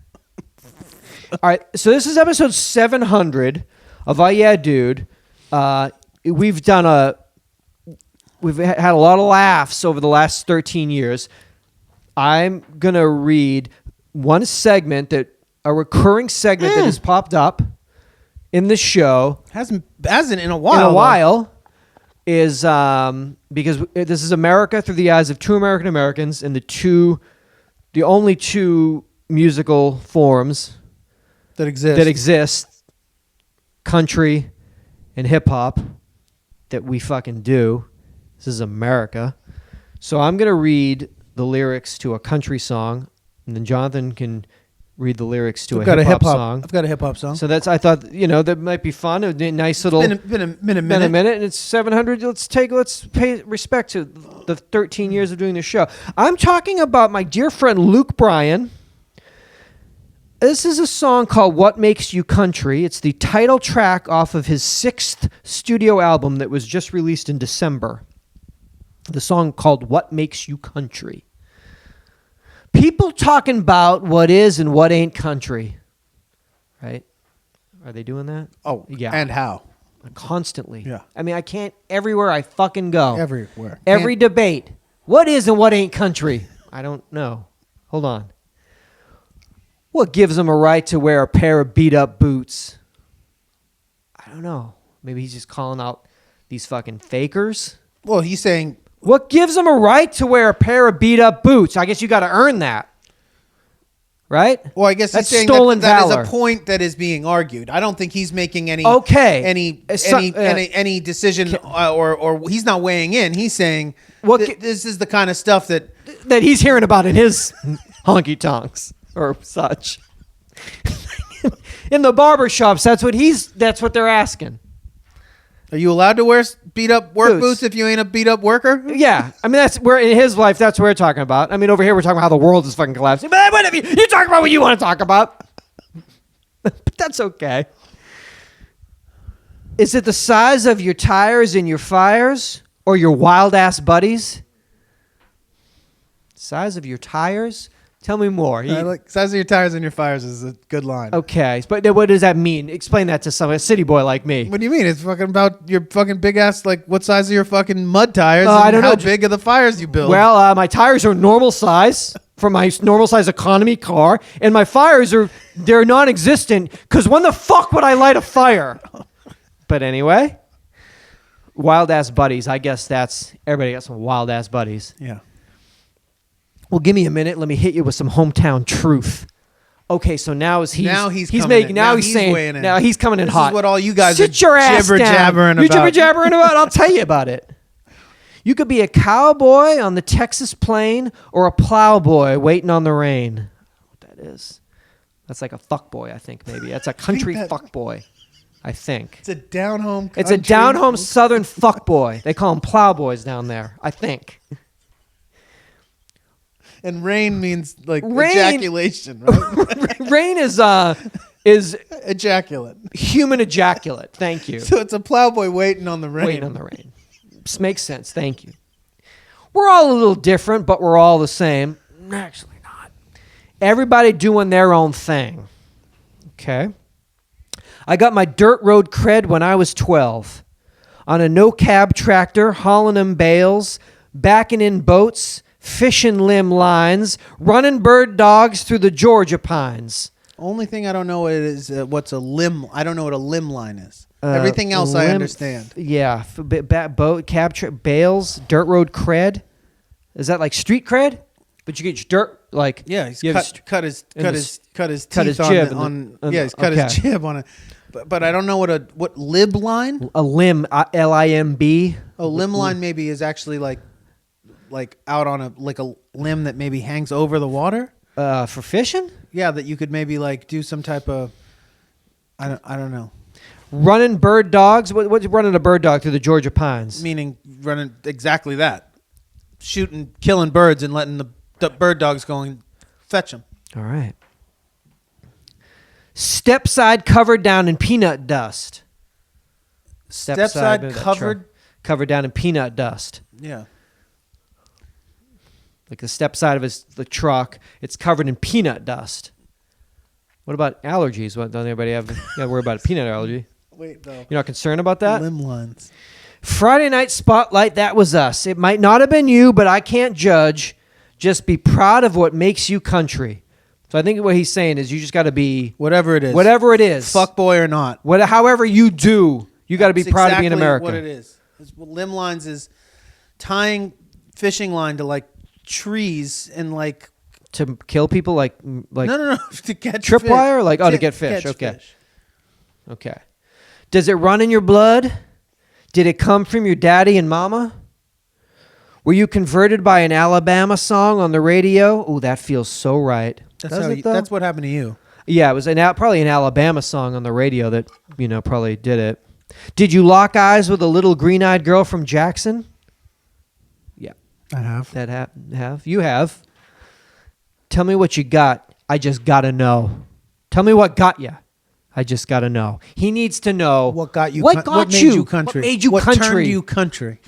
All right, so this is episode 700 of Yeah Dude. We've had a lot of laughs over the last 13 years. I'm going to read one segment a recurring segment that has popped up in the show. Hasn't in a while. In a though. while is because this is America through the eyes of two American Americans and the only two musical forms that exists. that exist, country and hip hop, that we fucking do. This is America. So I'm going to read the lyrics to a country song, and then Jonathan can read the lyrics to a hip hop song. I've got a hip hop song. So I thought, that might be fun. A nice little. Been a minute. Been a minute, and it's 700. Let's pay respect to the 13 years of doing this show. I'm talking about my dear friend Luke Bryan. This is a song called "What Makes You Country." It's the title track off of his 6th studio album that was just released in December. The song called "What Makes You Country." People talking about what is and what ain't country, right? Are they doing that? Oh, Yeah. And how? Constantly. Yeah. I mean, I can't, everywhere I fucking go. Everywhere. Every debate. What is and what ain't country? I don't know. Hold on. What gives them a right to wear a pair of beat up boots? I don't know. Maybe he's just calling out these fucking fakers. Well, he's saying What gives them a right to wear a pair of beat up boots? I guess you got to earn that. right? Well, I guess that's he's saying stolen that valor. is a point that is being argued. I don't think he's making any any decision, or he's not weighing in. He's saying this is the kind of stuff that he's hearing about in his honky tonks or such. In the barber shops, that's what they're asking. Are you allowed to wear beat up work boots if you ain't a beat up worker? Yeah, I mean that's where in his life that's what we're talking about. I mean over here we're talking about how the world is fucking collapsing. But whatever, you talk about what you want to talk about. But that's okay. Is it the size of your tires in your fires or your wild ass buddies? Size of your tires? Tell me more. Size of your tires and your fires is a good line. Okay, but what does that mean? Explain that to a city boy like me. What do you mean? It's fucking about your fucking big ass, like what size are your fucking mud tires and I don't how know. big are the fires you build? Well, my tires are normal size for my normal size economy car, and my fires they're non-existent because when the fuck would I light a fire? But anyway, wild ass buddies. I guess that's everybody got some wild ass buddies. Yeah. Well, give me a minute. Let me hit you with some hometown truth. Okay, so now he's saying now he's coming in hot. This is what all you guys Sit are your ass jibber down. jabbering You about. jibber jabbering about? I'll tell you about it. You could be a cowboy on the Texas plain or a plowboy waiting on the rain. What that is? That's like a fuckboy, I think maybe. That's a country fuckboy, I think. It's a down home. It's a down home southern fuckboy. They call them plowboys down there, I think. And rain means like ejaculation, right? Rain is ejaculate. Human ejaculate. Thank you. So it's a plowboy waiting on the rain. Waiting on the rain. This makes sense. Thank you. We're all a little different, but we're all the same. Actually not. Everybody doing their own thing. Okay. I got my dirt road cred when I was 12. On a no-cab tractor, hauling in bales, backing in boats, fishing limb lines, running bird dogs through the Georgia pines. Only thing I don't know is what's a limb. I don't know what a limb line is. Everything else I understand. Yeah, boat, bales, dirt road cred. Is that like street cred? But you get your dirt like he's cut his teeth jib on he's cut his jib on it. But I don't know what lib line. A limb, Limb. Oh, limb line maybe is actually like out on a limb that maybe hangs over the water. For fishing? Yeah, that you could maybe like do some type of I don't know. Running bird dogs? What's running a bird dog through the Georgia pines? Meaning running exactly that. Shooting, killing birds and letting the bird dogs go and fetch them. All right. Stepside covered down in peanut dust. Stepside covered down in peanut dust. Yeah. Like the step side of the truck, it's covered in peanut dust. What about allergies? What, don't anybody have? You got to worry about a peanut allergy. Wait, though. You're not concerned about that? Limb lines. Friday night spotlight, that was us. It might not have been you, but I can't judge. Just be proud of what makes you country. So I think what he's saying is you just got to be... Whatever it is. Fuckboy or not. However you do, you got to be proud to be in America. What it is. Limb lines is tying fishing line to like trees and like... To kill people like no to catch tripwire to get fish. Okay. Fish. Okay. Does it run in your blood? Did it come from your daddy and mama? Were you converted by an Alabama song on the radio? Oh, that feels so right. That's what happened to you. Yeah, it was probably an Alabama song on the radio that probably did it. Did you lock eyes with a little green-eyed girl from Jackson? Yeah, I have. Have you have? Tell me what you got. I just gotta know. Tell me what got you. I just gotta know. He needs to know what got you. What made you country? What made you country? What turned you country?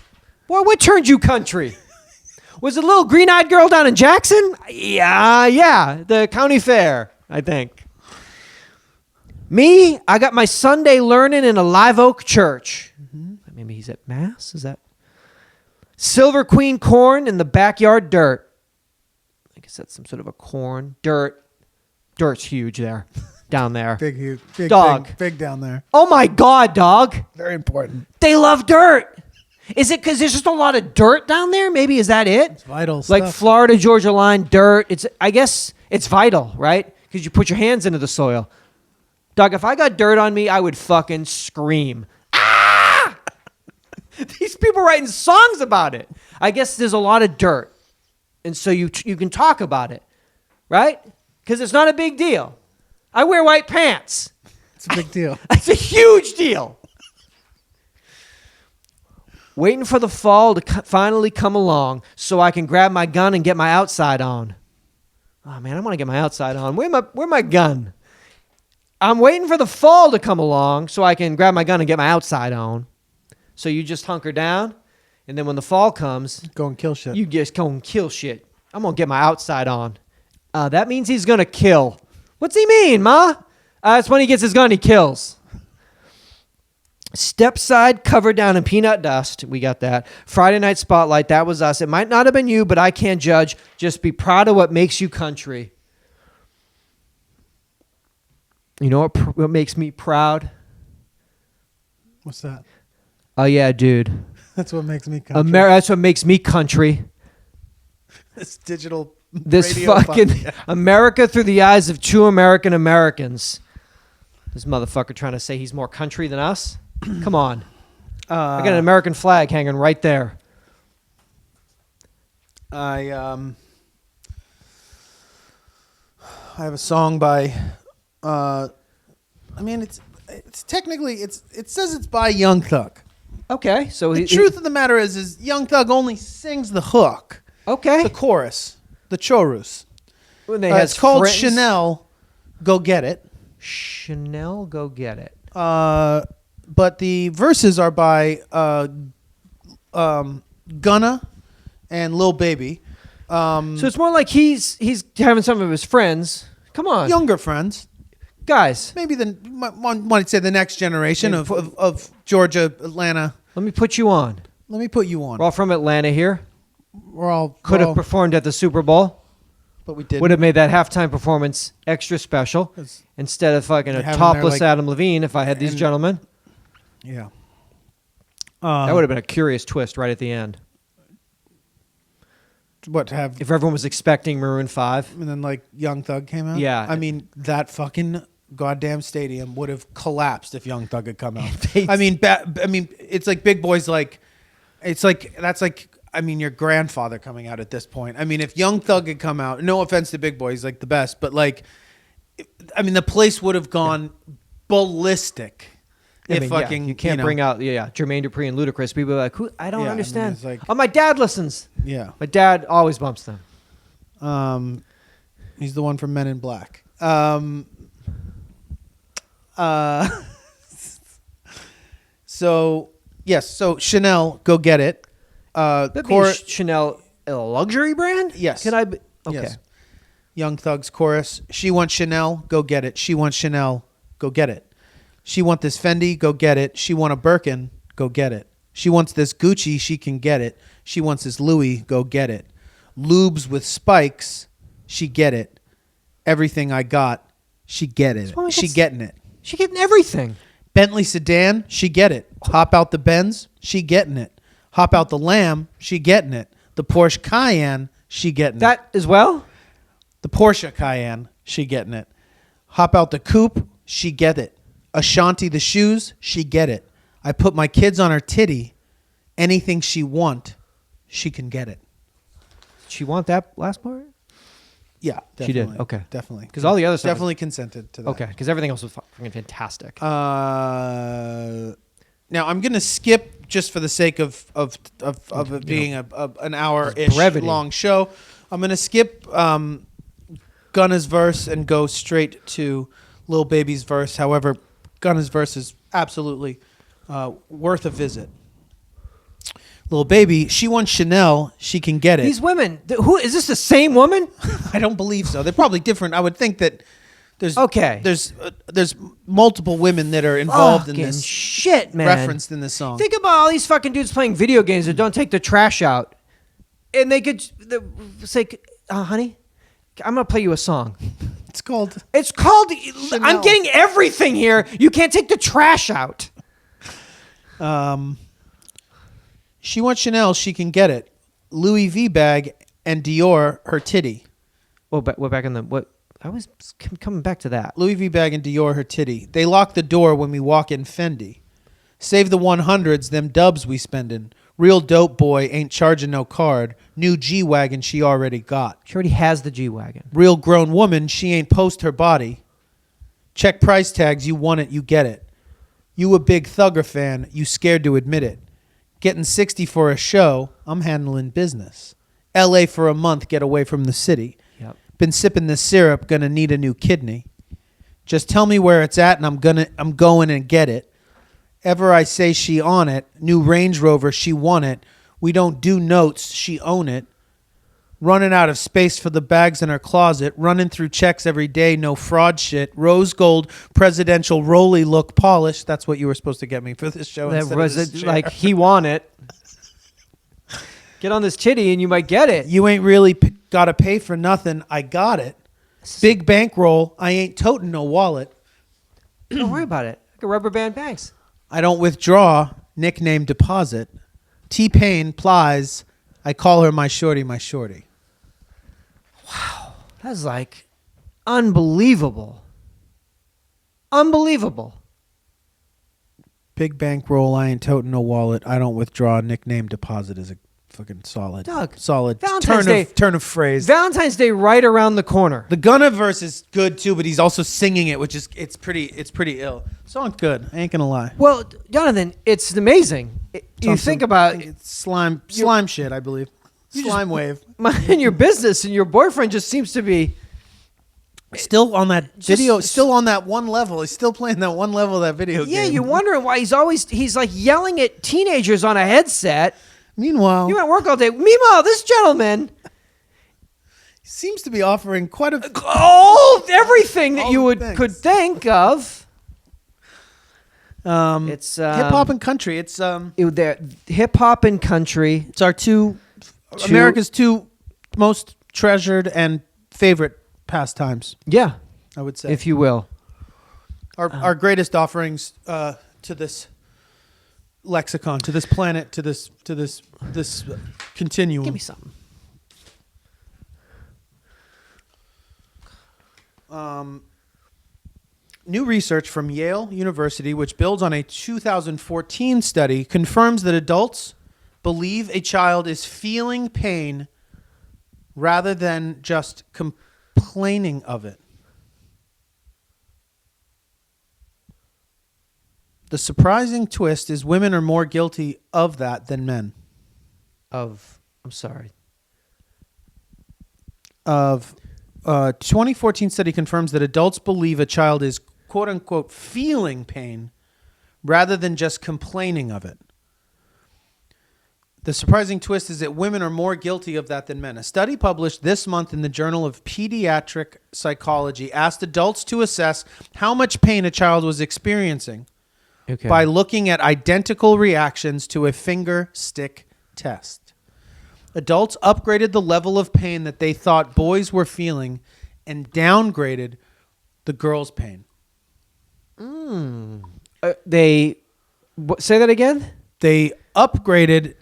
Well, what turned you country? Was it a little green-eyed girl down in Jackson? Yeah, the county fair, I think. Me, I got my Sunday learning in a Live Oak church. Mm-hmm. Maybe he's at Mass. Is that Silver Queen corn in the backyard dirt? I guess that's some sort of a corn dirt. Dirt's huge there, down there. Big dog, big down there. Oh my God, dog! Very important. They love dirt. Is it because there's just a lot of dirt down there? Maybe is that it? It's vital like stuff. Florida Georgia line dirt. I guess It's vital, right? Because you put your hands into the soil. Doug, if I got dirt on me, I would fucking scream. Ah! These people writing songs about it. I guess there's a lot of dirt. And so you can talk about it, right? Because it's not a big deal. I wear white pants. It's a big deal. It's a huge deal. Waiting for the fall to finally come along so I can grab my gun and get my outside on. Oh, man, I want to get my outside on. Where my gun? I'm waiting for the fall to come along so I can grab my gun and get my outside on. So you just hunker down, and then when the fall comes, Go and kill shit. you just go and kill shit. I'm going to get my outside on. That means he's going to kill. What's he mean, Ma? It's when he gets his gun, he kills. Step side covered down in peanut dust. We got that. Friday Night Spotlight. That was us. It might not have been you, but I can't judge. Just be proud of what makes you country. You know what makes me proud? What's that? Oh, yeah, dude. That's what makes me country. That's what makes me country. This digital This radio fucking podcast. America through the eyes of two American Americans. This motherfucker trying to say he's more country than us? Come on. I got an American flag hanging right there. I have a song by it's technically it says it's by Young Thug. Okay, so The truth of the matter is Young Thug only sings the hook, okay. the chorus, the chorus. When they It's called friends- Chanel, Go Get It. Chanel, go get it. But the verses are by Gunna and Lil Baby. So it's more like he's having some of his friends. Come on, Younger friends. guys. Maybe one might say the next generation of Georgia, Atlanta. Let me put you on. Let me put you on. We're all from Atlanta here. Could have we're all- performed at the Super Bowl. but we did. Would have made that halftime performance extra special 'Cause instead of fucking a having topless their, like- Adam Levine. If I had these and- gentlemen, Yeah. that would have been a curious twist right at the end. What have If everyone was expecting Maroon 5. and then like Young Thug came out. Yeah. I mean that fucking goddamn stadium would have collapsed if Young Thug had come out. They- I mean, it's like Big Boy's like, it's like that's like. I mean, your grandfather coming out at this point. I mean, if Young Thug had come out, no offense to Big Boy, he's like the best, but like, I mean, the place would have gone ballistic. I If mean, yeah, fucking you can't know, bring out Jermaine Dupri and Ludacris. People are like, who? I don't Yeah, I mean, understand. it's like- Oh, my dad listens. Yeah. My dad always bumps them. He's the one from Men in Black. So yes, so Chanel, Go Get It. That Chanel a luxury brand? Yes. Can I? Be, okay. Yes. Young Thug's chorus. She wants Chanel, go get it. She wants Chanel, go get it. She want this Fendi, go get it. She want a Birkin, go get it. She wants this Gucci, she can get it. She wants this Louis, go get it. Lubes with spikes, she get it. Everything I got, she get it. woman She gets- getting it. She getting everything. Bentley sedan, she get it. Hop out the Benz, she getting it. Hop out the Lamb, she getting it. The Porsche Cayenne, she getting it. That as well. The Porsche Cayenne, she getting it. Hop out the coupe, she get it. Ashanti the shoes, she get it. I put my kids on her titty. Anything she want, she can get it. She want that last part? Yeah, definitely. She did, okay. Definitely. 'Cause all the other stuff was- definitely consented to that. Okay, because everything else was fucking fantastic. Now I'm gonna skip just for the sake of it being an hour-ish brevity. long show. I'm gonna skip Gunna's verse and go straight to Lil Baby's verse. However, Gunna's verse is absolutely worth a visit. Lil Baby, she wants Chanel, she can get it. These women, who is this? The same woman? I don't believe so. They're probably different. I would think that there's Okay. there's multiple women that are involved in Fucking this, shit, man. referenced in this song. Think about all these fucking dudes playing video games that don't take the trash out, and they could say, "Honey, I'm gonna play you a song." It's called It's called. Chanel. I'm getting everything here. You can't take the trash out. She wants Chanel, she can get it. Louis V bag and Dior her titty. we're back in the what? I was coming back to that. Louis V bag and Dior her titty. They lock the door when we walk in Fendi. Save the 100s, them dubs we spendin'. Real dope boy ain't charging no card. New G-Wagon she already got. She already has the G-Wagon. Real grown woman, she ain't post her body. Check price tags, you want it, you get it. You a big Thugger fan, you scared to admit it. Getting 60 for a show, I'm handling business. LA for a month, get away from the city. Yep. Been sipping this syrup, gonna need a new kidney. Just tell me where it's at and I'm going and get it. Ever I say she on it, new Range Rover, she won it. We don't do notes, she own it. Running out of space for the bags in her closet, running through checks every day, no fraud shit. Rose gold, presidential rolly look polish. That's what you were supposed to get me for this show. That instead was of this it, chair. like he won it. Get on this titty and you might get it. You ain't really gotta pay for nothing. I got it. Big bankroll. I ain't toting no wallet. Don't worry about it. Like a rubber band banks. I don't withdraw. Nickname deposit. T-Pain plies. I call her my shorty, my shorty. That's like unbelievable. Unbelievable. Big bankroll. I ain't toting no wallet. I don't withdraw. Nickname deposit is a fucking solid. Doug, solid Valentine's Day- turn of phrase. Valentine's Day right around the corner. The Gunna verse is good too, but he's also singing it, which is it's pretty ill. Song's good. I ain't gonna lie. Well, Jonathan, it's amazing. You It's think awesome. about I think it's slime shit, I believe. You Slime wave. in your business, and your boyfriend just seems to be Still on that Just- video, still on that one level. He's still playing that one level of that video game. Yeah, you're wondering why he's like yelling at teenagers on a headset. Meanwhile, You at work all day. Meanwhile, this gentleman, seems to be offering quite a everything that All you the things. could think of. It's hip hop and country. It's hip hop and country. it's our America's two most treasured and favorite pastimes, Yeah, I would say. if you will. Our greatest offerings to this lexicon, to this planet, to this continuum. Give me something. New research from Yale University, which builds on a 2014 study, confirms that adults believe a child is feeling pain rather than just complaining of it. The surprising twist is women are more guilty of that than men. I'm sorry. 2014 study confirms that adults believe a child is quote unquote feeling pain rather than just complaining of it. The surprising twist is that women are more guilty of that than men. A study published this month in the Journal of Pediatric Psychology asked adults to assess how much pain a child was experiencing Okay. by looking at identical reactions to a finger stick test. Adults upgraded the level of pain that they thought boys were feeling and downgraded the girls' pain. Say that again? They upgraded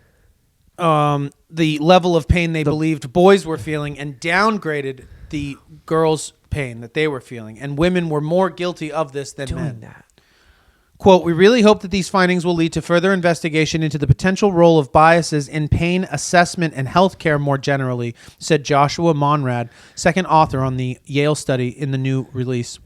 the level of pain they believed boys were feeling and downgraded the girls' pain that they were feeling. And women were more guilty of this than men. Doing that. Quote, we really hope that these findings will lead to further investigation into the potential role of biases in pain assessment and healthcare more generally, said Joshua Monrad, second author on the Yale study in a news release.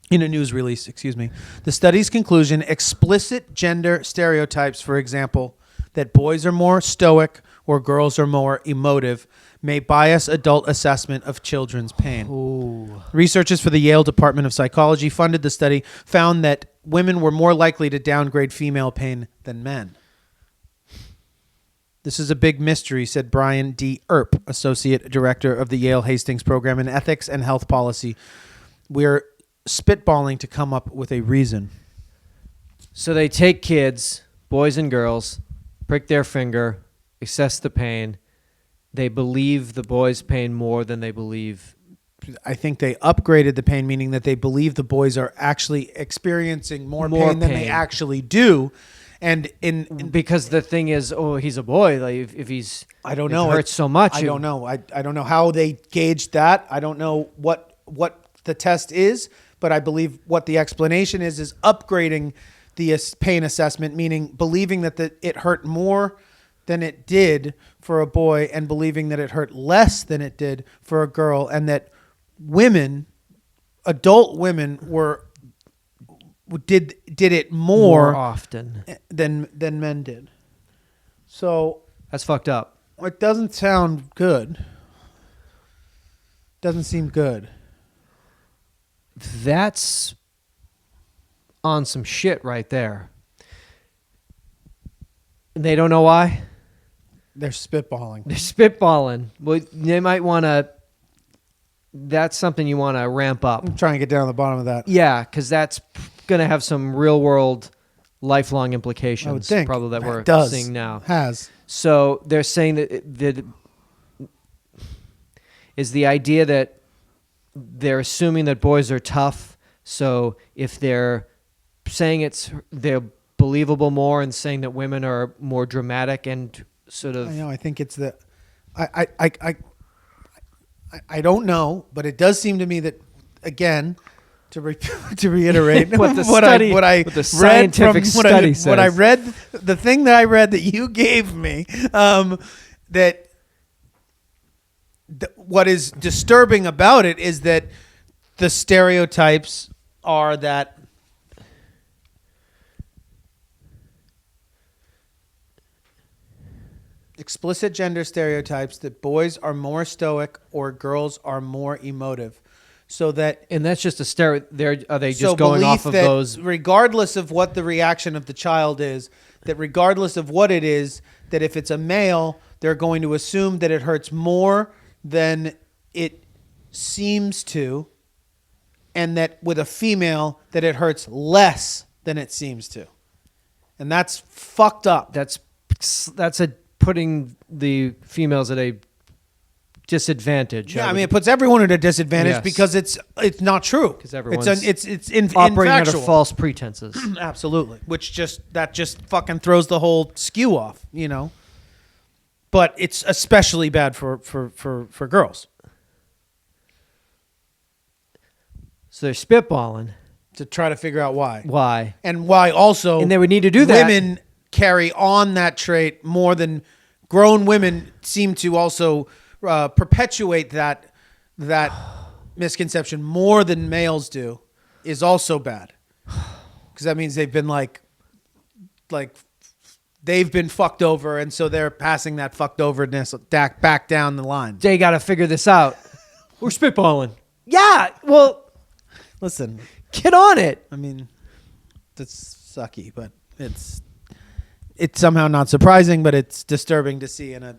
The study's conclusion, explicit gender stereotypes, for example, that boys are more stoic or girls are more emotive, may bias adult assessment of children's pain. Ooh. Researchers for the Yale Department of Psychology funded the study, found that women were more likely to downgrade female pain than men. This is a big mystery, said Brian D. Earp, Associate Director of the Yale Hastings Program in Ethics and Health Policy. We're spitballing to come up with a reason. So they take kids, boys and girls, prick their finger, assess the pain. They believe the boys' pain more than they believe. I think they upgraded the pain, meaning that they believe the boys are actually experiencing more pain than they pain. actually do. And in because the thing is, oh, he's a boy. Like if he's, I don't it know. hurts so much. I don't know. I don't know how they gauged that. I don't know what the test is, but I believe what the explanation is upgrading the pain assessment, meaning believing that it hurt more than it did for a boy and believing that it hurt less than it did for a girl, and that adult women did it more often than men did. So that's fucked up. it doesn't sound good. Doesn't seem good. That's on some shit right there. And they don't know why. They're spitballing. They're spitballing. Well, they might want to. That's something you want to ramp up. I'm trying to get down to the bottom of that. Yeah, because that's going to have some real world, lifelong implications. I would think. Probably that we're seeing now. Has. So they're saying that is the idea that they're assuming that boys are tough. So if they're saying they're believable more and saying that women are more dramatic and sort of. I know. I think it's the. I don't know, but it does seem to me that, again, to reiterate what the thing that I read that you gave me, that what is disturbing about it is that the stereotypes are that explicit gender stereotypes that boys are more stoic or girls are more emotive. So that, and that's just are they just going off of those? Regardless of what the reaction of the child is, that regardless of what it is, that if it's a male, they're going to assume that it hurts more than it seems to, and that with a female, that it hurts less than it seems to. And that's fucked up. That's putting the females at a disadvantage. Yeah, I mean, it puts everyone at a disadvantage because it's not true. Because everyone's it's operating infactual. under false pretenses. Absolutely, which just fucking throws the whole skew off, you know. But it's especially bad for girls. So they're spitballing to try to figure out why. Why? And why also. And they would need to do that. Women carry on that trait more than grown women seem to also perpetuate that misconception more than males do is also bad. Because that means they've been like they've been fucked over, and so they're passing that fucked overness back down the line. They got to figure this out. We're spitballing. Yeah, well, listen, get on it. I mean, that's sucky, but it's somehow not surprising, but it's disturbing to see in a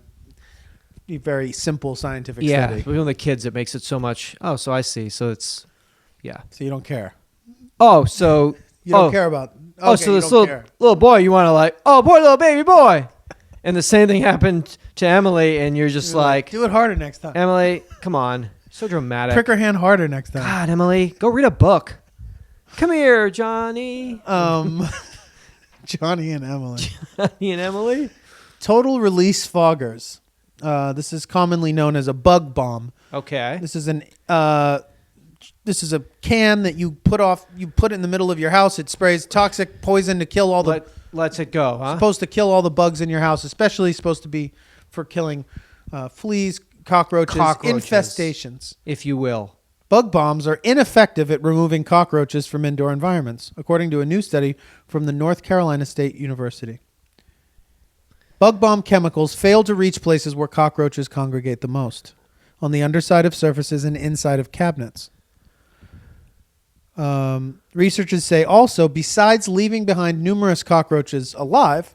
very simple scientific study. Yeah, with the kids, it makes it so much. Oh, so I see. So it's, yeah. So you don't care. Oh, so you don't care about. Okay, so this little boy, you want to like, oh, boy, little baby boy, and the same thing happened to Emily, and you're just like, do it harder next time. Emily, come on, so dramatic. Prick her hand harder next time. God, Emily, go read a book. Come here, Johnny. Johnny and Emily. Johnny and Emily. Total release foggers. This is commonly known as a bug bomb. Okay. This is a can that you put it in the middle of your house. It sprays toxic poison to kill all the. Lets it go, huh? Supposed to kill all the bugs in your house, especially supposed to be for killing fleas, cockroaches, infestations, if you will. Bug bombs are ineffective at removing cockroaches from indoor environments, according to a new study from the North Carolina State University. Bug bomb chemicals fail to reach places where cockroaches congregate the most, on the underside of surfaces and inside of cabinets. Researchers say also, besides leaving behind numerous cockroaches alive,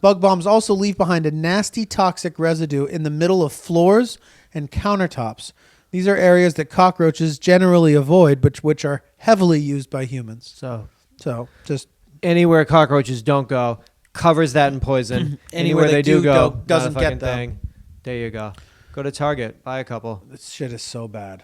bug bombs also leave behind a nasty toxic residue in the middle of floors and countertops. These are areas that cockroaches generally avoid, but which are heavily used by humans. So just anywhere cockroaches don't go, covers that in poison. Anywhere they do go doesn't not a get them. thing. There you go. Go to Target, buy a couple. This shit is so bad.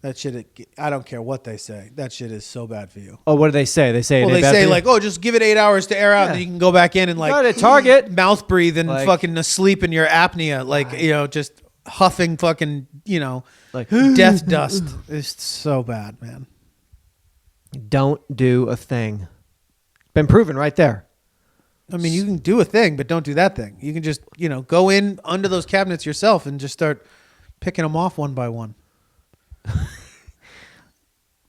That shit, I don't care what they say. That shit is so bad for you. Oh, what do they say? They say Well, they say like, oh, just give it 8 hours to air out, Yeah. and then you can go back in and like Go to Target. mouth breathe and Like- fucking asleep in your apnea, like just huffing fucking like death dust. It's so bad, man. don't do a thing. Been proven right there. I mean, you can do a thing, but don't do that thing. You can just go in under those cabinets yourself and just start picking them off one by one.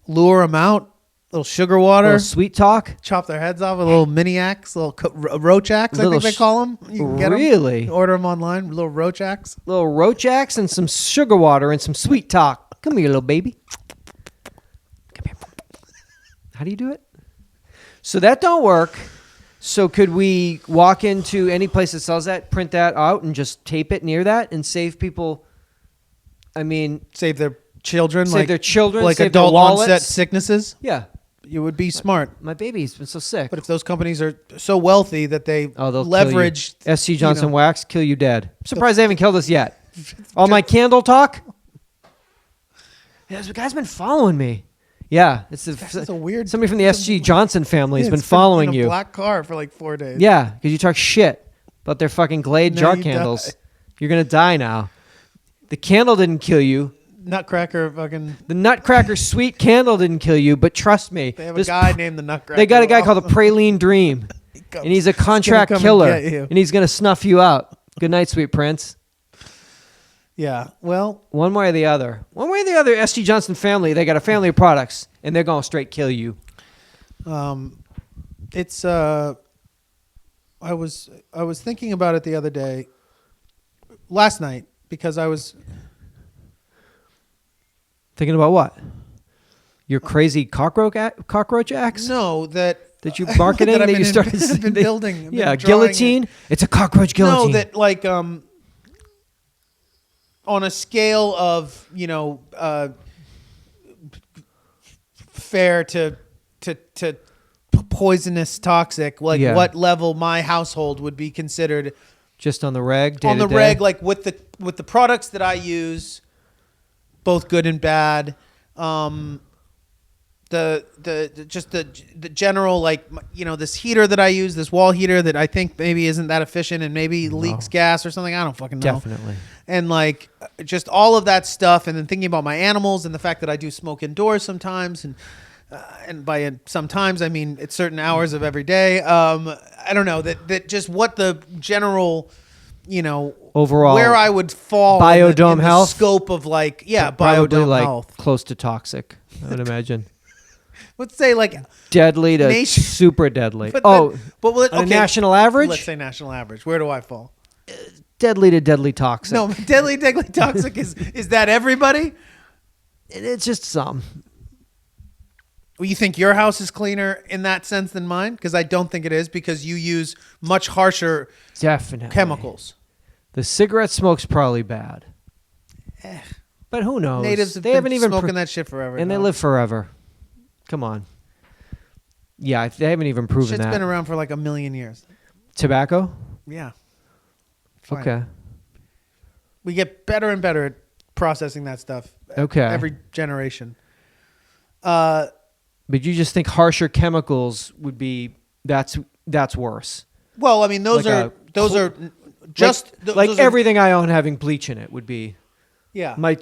Lure them out, little sugar water, Little sweet talk. chop their heads off with a little mini axe, little roach axe, I Little think they call them. You can get 'em. Really? Order them online, little roach axe. Little roach axe and some sugar water and some sweet talk. Come here, little baby. Come here. How do you do it? So that don't work. So could we walk into any place that sells that, print that out, and just tape it near that and save people? I mean, Save their children, save like their children, like save their adult wallets. onset sicknesses. Yeah, You would be smart. my baby's been so sick. But if those companies are so wealthy that they They'll leverage kill you. SC Johnson know. Wax, kill you dead. I'm surprised they haven't killed us yet. All my candle talk. Yeah, this guy's been following me. Yeah, it's That's a weird. somebody from the SG Johnson family has Yeah, been it's following in a you. black car for like 4 days. Yeah, because you talk shit about their fucking Glade Now jar you candles. die. You're gonna die now. The candle didn't kill you. Nutcracker fucking. The Nutcracker sweet candle didn't kill you. But trust me, They have a this guy named the Nutcracker. they got a guy called the Praline Dream, and he's a contract come and killer, get you. and he's gonna snuff you out. Good night, sweet prince. Yeah. Well, One way or the other. One way or the other, SG Johnson family, they got a family of products, and they're going to straight kill you. it's I was thinking about it the other day, last night, because I was Thinking about what? Your crazy cockroach axe that that you marketing that that you started I've been building. I've been Yeah, drawing guillotine. It's a cockroach it. guillotine. No, that like on a scale of fair to poisonous, toxic, like Yeah. what level my household would be considered Just on the reg. Day on to the day? reg, like with the products that I use, both good and bad. The general, like, this heater that I use, this wall heater that I think maybe isn't that efficient and maybe leaks gas or something. I don't fucking know. Definitely. And like just all of that stuff, and then thinking about my animals and the fact that I do smoke indoors sometimes, and by sometimes I mean at certain hours of every day. I don't know that just what the general, Overall, where I would fall biodome in the health? scope of like probably biodome like health. close to toxic, I would imagine. Let's say like Deadly to Nation- super deadly. but Oh, then- but will it- on a okay, national average? Let's say national average. Where do I fall? Deadly to deadly toxic. No, deadly toxic is that everybody? It's just some. Well, you think your house is cleaner in that sense than mine? Because I don't think it is, because you use much harsher Definitely. chemicals. The cigarette smoke's probably bad. Eh. But who knows? Natives have they been haven't even smoking that shit forever. and they dog. live forever. Come on. Yeah, they haven't even proven Shit's that. been around for like 1,000,000 years. Tobacco? Yeah. Fine. Okay. We get better and better at processing that stuff. Okay. Every generation. But you just think harsher chemicals would be that's worse. Well, I mean, those Like are just like, those like are- everything I own having bleach in it would be. Yeah. I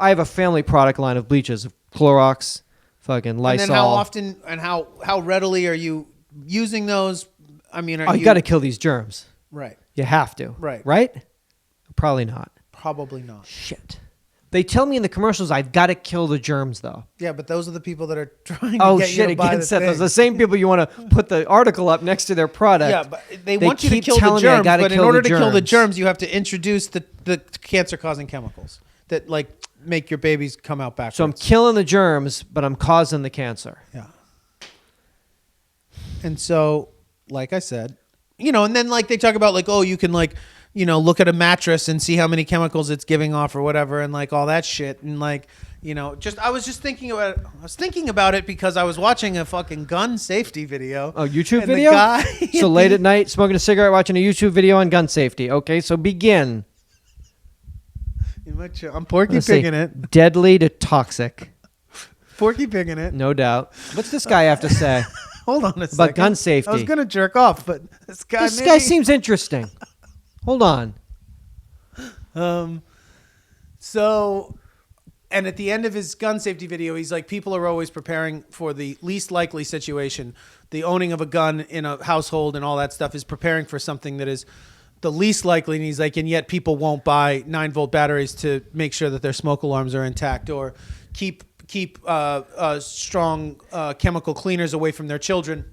have a family product line of bleaches, of Clorox, fucking Lysol. And then how often and how readily are you using those? I mean, you got to kill these germs. right? You have to. Right. Right? Probably not. Probably not. Shit. They tell me in the commercials I've got to kill the germs though. Yeah, but those are the people that are trying to Oh get shit! you to It buy gets the set. Those thing. are the same people you want to put the article up next to their product. Yeah, but they want you to keep kill the telling me I germs. gotta But in kill order the to kill the germs. germs, you have to introduce the cancer-causing chemicals that like make your babies come out backwards. So I'm killing the germs, but I'm causing the cancer. Yeah. And so, like I said, and then like they talk about like, oh, you can like, look at a mattress and see how many chemicals it's giving off or whatever, and like all that shit, and like, I was just thinking about it. I was thinking about it because I was watching a fucking gun safety video. Oh, YouTube and the video? guy- So late at night, smoking a cigarette, watching a YouTube video on gun safety. Okay, so begin. I'm Porky Let's say Pigging it. deadly to toxic. Porky Pigging it. No doubt. What's this guy have to say? Hold on a second. About gun safety. I was gonna jerk off, but this guy. This guy seems interesting. Hold on. So, and at the end of his gun safety video, he's like, people are always preparing for the least likely situation. The owning of a gun in a household and all that stuff is preparing for something that is the least likely. And he's like, and yet people won't buy 9-volt batteries to make sure that their smoke alarms are intact or keep strong chemical cleaners away from their children.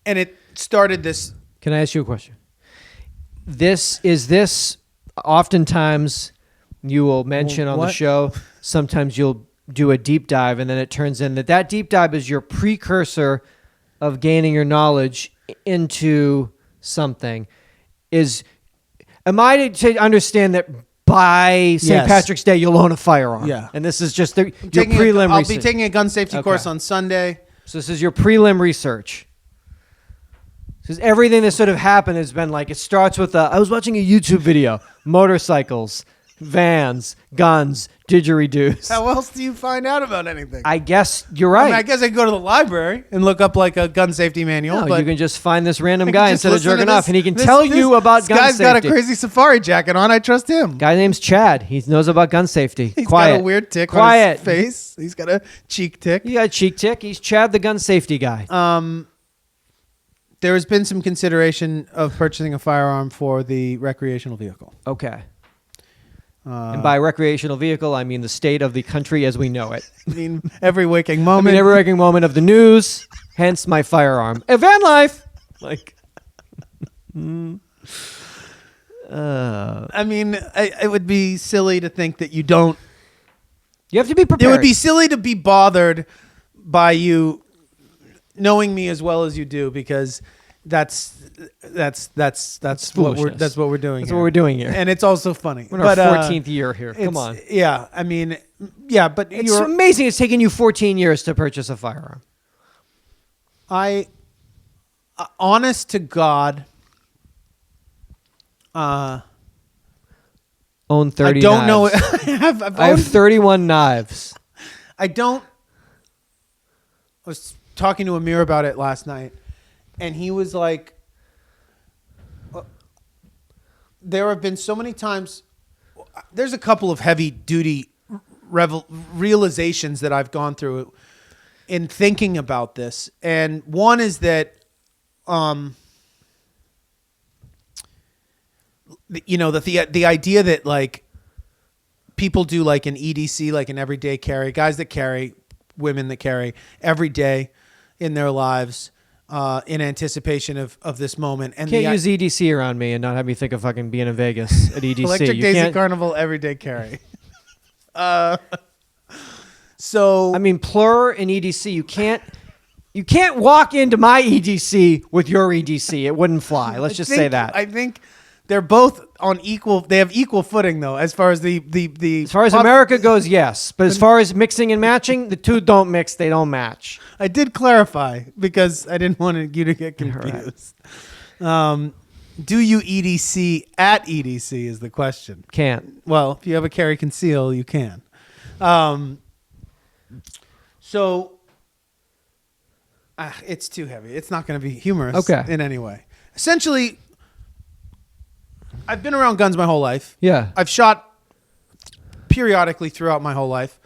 And it started this. Can I ask you a question? This oftentimes you will mention on the show, sometimes you'll do a deep dive, and then it turns in that deep dive is your precursor of gaining your knowledge into something. Am I to understand that by St. Patrick's Day you'll own a firearm? Yeah. And this is just your prelim I'll research. be taking a gun safety course on Sunday. So this is your prelim research. Because everything that sort of happened has been like, it starts with I was watching a YouTube video, motorcycles, vans, guns, didgeridoos. How else do you find out about anything? I guess you're right. I guess I could go to the library and look up like a gun safety manual. No, but you can just find this random guy instead of jerking off, and he can this tell you about gun safety. This guy's got a crazy safari jacket on. I trust him. Guy name's Chad. He knows about gun safety. He's Quiet. got a weird tick Quiet. on his face. He's got a cheek tick. You got a cheek tick. He's Chad, the gun safety guy. There has been some consideration of purchasing a firearm for the recreational vehicle. Okay. And by recreational vehicle, I mean the state of the country as we know it. I mean, every waking I moment. mean every waking moment of the news, hence my firearm. Van life! Like... I mean, it would be silly to think that you don't. You have to be prepared. It would be silly to be bothered by you knowing me as well as you do, because that's what we're doing. That's here. what we're doing here. And it's also funny. We're in our 14th year here. Come on. Yeah, I mean, yeah, but It's amazing it's taken you 14 years to purchase a firearm. Honest to God, Own 30 I don't know. knives. I have 31 knives. I was talking to Amir about it last night, and he was like, there have been so many times, there's a couple of heavy duty realizations that I've gone through in thinking about this. And one is that, the idea that like people do like an EDC, like an everyday carry, guys that carry, women that carry every day in their lives, in anticipation of this moment. And Can't use EDC around me and not have me think of fucking being in Vegas at EDC. Electric Daisy Carnival everyday carry. So I mean, Plur and EDC, you can't walk into my EDC with your EDC. It wouldn't fly. Let's just say that. I think they're both on equal. They have equal footing though, as far as the. As far as America goes, yes. But as far as mixing and matching, the two don't mix. They don't match. I did clarify because I didn't want you to get confused. Right. Do you EDC at EDC is the question. Can't. Well, if you have a carry conceal, you can. So it's too heavy. It's not going to be humorous in any way. Essentially, I've been around guns my whole life. Yeah. I've shot periodically throughout my whole life.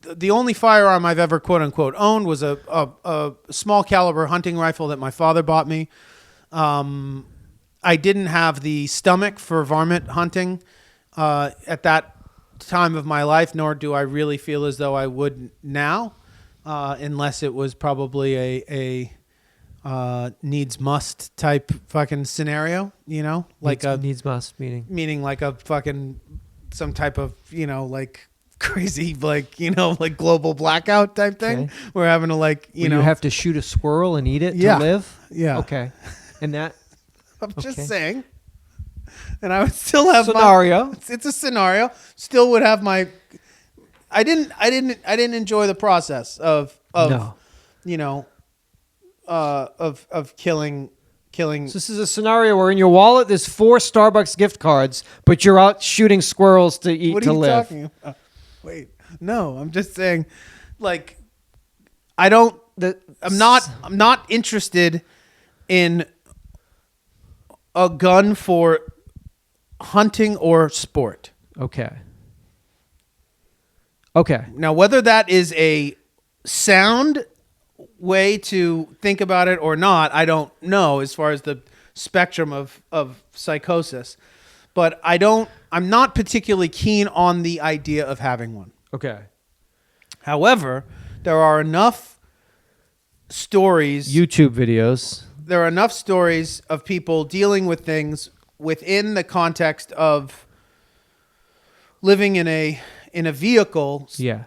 The only firearm I've ever quote unquote owned was a small caliber hunting rifle that my father bought me. I didn't have the stomach for varmint hunting at that time of my life, nor do I really feel as though I would now, unless it was probably a needs must type fucking scenario, like needs must meaning like a fucking some type of like crazy like like global blackout type thing. Okay. We're having to like you have to shoot a squirrel and eat it to live. Yeah. Okay. And that I'm just saying. And I would still have scenario. It's a scenario. Still would have my. I didn't enjoy the process of killing killing. So this is a scenario where in your wallet there's 4 Starbucks gift cards, but you're out shooting squirrels to eat What to are you live. talking about? Wait, no, I'm just saying, like, I'm not interested in a gun for hunting or sport. Okay. Okay. Now, whether that is a sound way to think about it or not, I don't know as far as the spectrum of psychosis. But I'm not particularly keen on the idea of having one. Okay. However, there are enough stories. YouTube videos. There are enough stories of people dealing with things within the context of living in a vehicle. Yeah.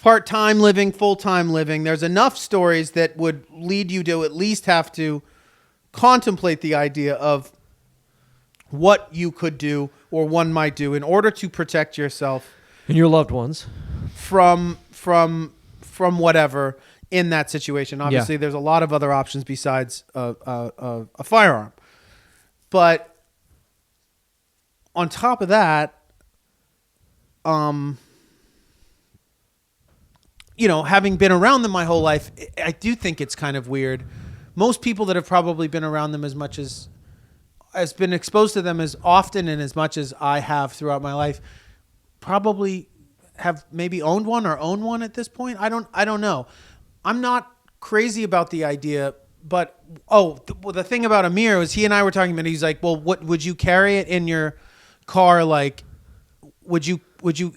Part-time living, full-time living. There's enough stories that would lead you to at least have to contemplate the idea of what you could do or one might do in order to protect yourself And your loved ones. from whatever in that situation. Obviously, there's a lot of other options besides a firearm. But on top of that, having been around them my whole life, I do think it's kind of weird. Most people that have probably been around them as much as been exposed to them as often and as much as I have throughout my life, probably have maybe owned one or own one at this point. I don't know. I'm not crazy about the idea, but the thing about Amir was he and I were talking about. He's like, well, what would you carry it in your car? Like, would you?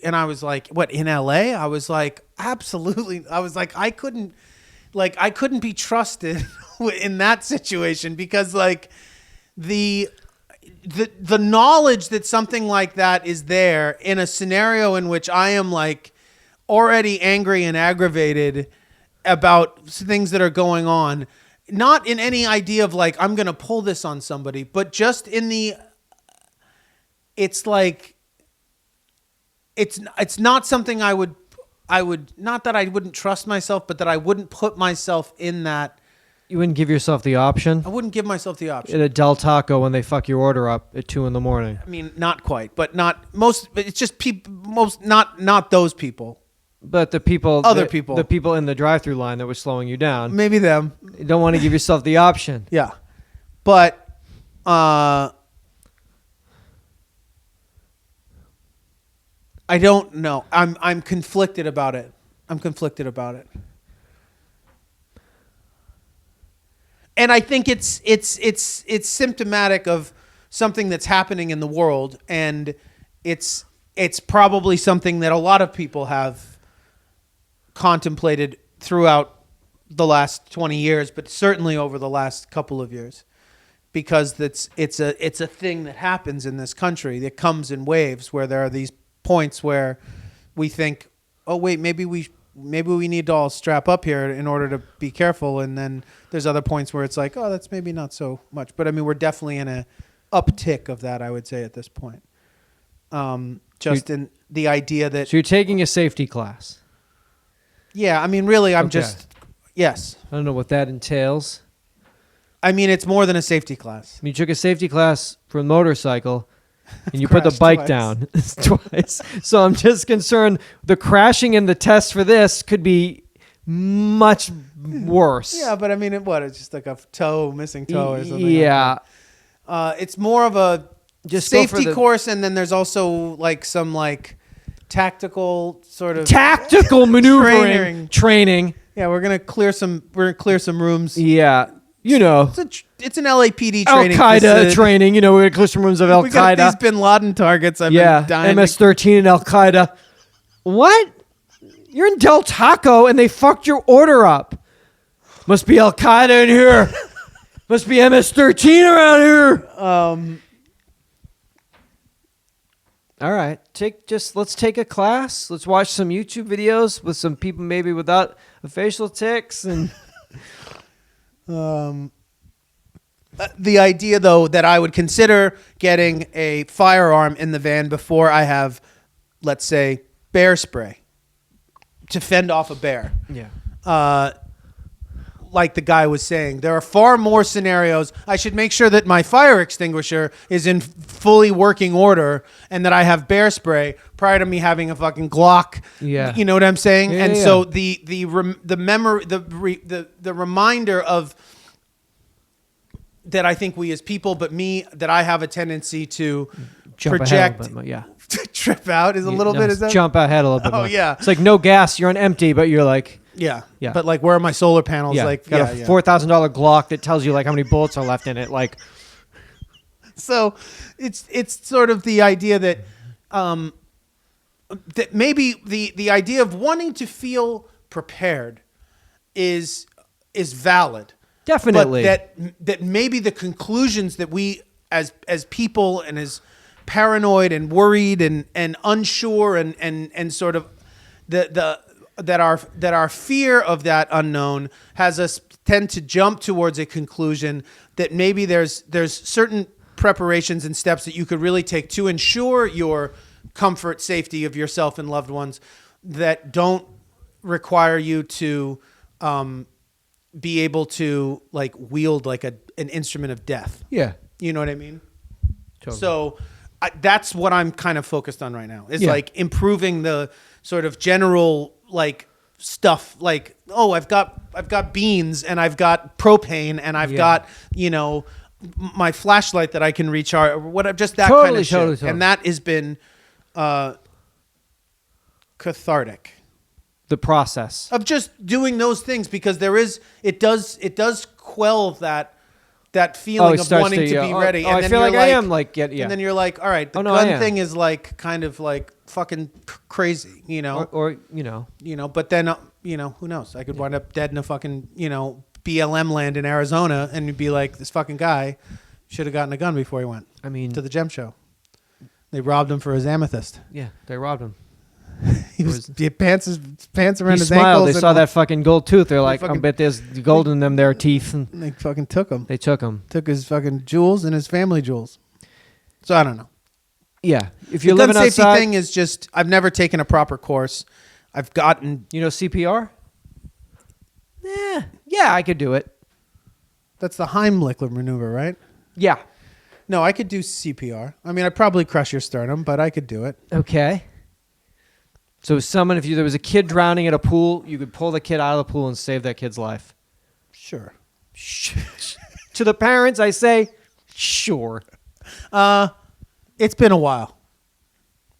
And I was like, what, in LA? I was like, absolutely. I was like, I couldn't be trusted in that situation because like the knowledge that something like that is there in a scenario in which I am like already angry and aggravated about things that are going on, not in any idea of like, I'm going to pull this on somebody, but just in it's like, it's not something I would not that I wouldn't trust myself, but that I wouldn't put myself in that. You wouldn't give yourself the option? I wouldn't give myself the option. At a Del Taco when they fuck your order up at 2 a.m. I mean, not quite, but not most. It's just not those people. But the people, people, the people in the drive-through line that were slowing you down. Maybe them. You don't want to give yourself the option. Yeah, but I don't know. I'm conflicted about it. And I think it's symptomatic of something that's happening in the world, and it's probably something that a lot of people have contemplated throughout the last 20 years, but certainly over the last couple of years, because it's a thing that happens in this country that comes in waves where there are these points where we think, oh wait, maybe we need to all strap up here in order to be careful, and then there's other points where it's like, oh, that's maybe not so much. But I mean, we're definitely in a uptick of that, I would say, at this point. Just in the idea that... So you're taking a safety class? Yeah, I mean, really, yes. I don't know what that entails. I mean, it's more than a safety class. You took a safety class for a motorcycle, and you put the bike down twice. So I'm just concerned the crashing and the test for this could be much worse. Yeah, but I mean, it's just like a missing toe or something. Yeah. Like it's more of a just safety course, and then there's also like some like tactical sort of tactical maneuvering training. Yeah, we're gonna clear some rooms. Yeah. You know, it's an LAPD training. Al-Qaeda training. You know, we're going to clear some rooms of Al-Qaeda. We got these Bin Laden targets. I've been dying. MS-13 and Al-Qaeda. What? You're in Del Taco and they fucked your order up. Must be Al-Qaeda in here. Must be MS-13 around here. All right. Let's take a class. Let's watch some YouTube videos with some people maybe without facial tics and... The idea, though, that I would consider getting a firearm in the van before I have, let's say, bear spray to fend off a bear. Yeah. like the guy was saying, there are far more scenarios. I should make sure that my fire extinguisher is in fully working order and that I have bear spray prior to me having a fucking Glock. Yeah. You know what I'm saying? Yeah, and yeah. so the memory, the reminder of that I think we as people, but me, that I have a tendency to Jump project, ahead a little bit more, yeah. trip out is a little bit. Is that? Jump ahead a little bit Oh, more. yeah. It's like no gas. You're on empty, but you're like, Yeah. Yeah. But like, where are my solar panels? yeah, Like, got a $4,000 Glock that tells you like how many bullets are left in it. Like, So it's sort of the idea that that maybe the idea of wanting to feel prepared is valid. definitely. But that maybe the conclusions that we as people and as paranoid and worried and unsure and sort of that our fear of that unknown has us tend to jump towards a conclusion that maybe there's certain preparations and steps that you could really take to ensure your comfort, safety of yourself and loved ones that don't require you to be able to like wield like an instrument of death. yeah. You know what I mean? Totally. So that's what I'm kind of focused on right now. Is Yeah. like improving the sort of general like stuff. Like, oh, I've got beans and I've got propane and I've got, you know, my flashlight that I can recharge or whatever. Just that kind of shit. Totally. And that has been cathartic. The process. Of just doing those things because it does quell that feeling of wanting to be ready. I feel like I am like, yeah. And then you're like, all right, the no, I gun am. thing is like kind of like fucking crazy, you know? or you know, But then, who knows? I could wind up dead in a fucking, BLM land in Arizona and you'd be like, this fucking guy should have gotten a gun before he went I mean, to the gem show. They robbed him for his amethyst. yeah, they robbed him. He had pants around He his smiled. ankles. They and saw that fucking gold tooth. They're like, I fucking- bet there's gold in them. Their teeth, and They fucking took him. they took him. Took his fucking jewels and his family jewels. So I don't know. Yeah, if you're The gun living safety outside, thing is just I've never taken a proper course. I've gotten you know CPR. Yeah, I could do it. that's the Heimlich maneuver, right? Yeah. No, I could do CPR. I mean, I'd probably crush your sternum, but I could do it. Okay. So if there was a kid drowning at a pool, you could pull the kid out of the pool and save that kid's life. Sure. To the parents, I say, sure. It's been a while.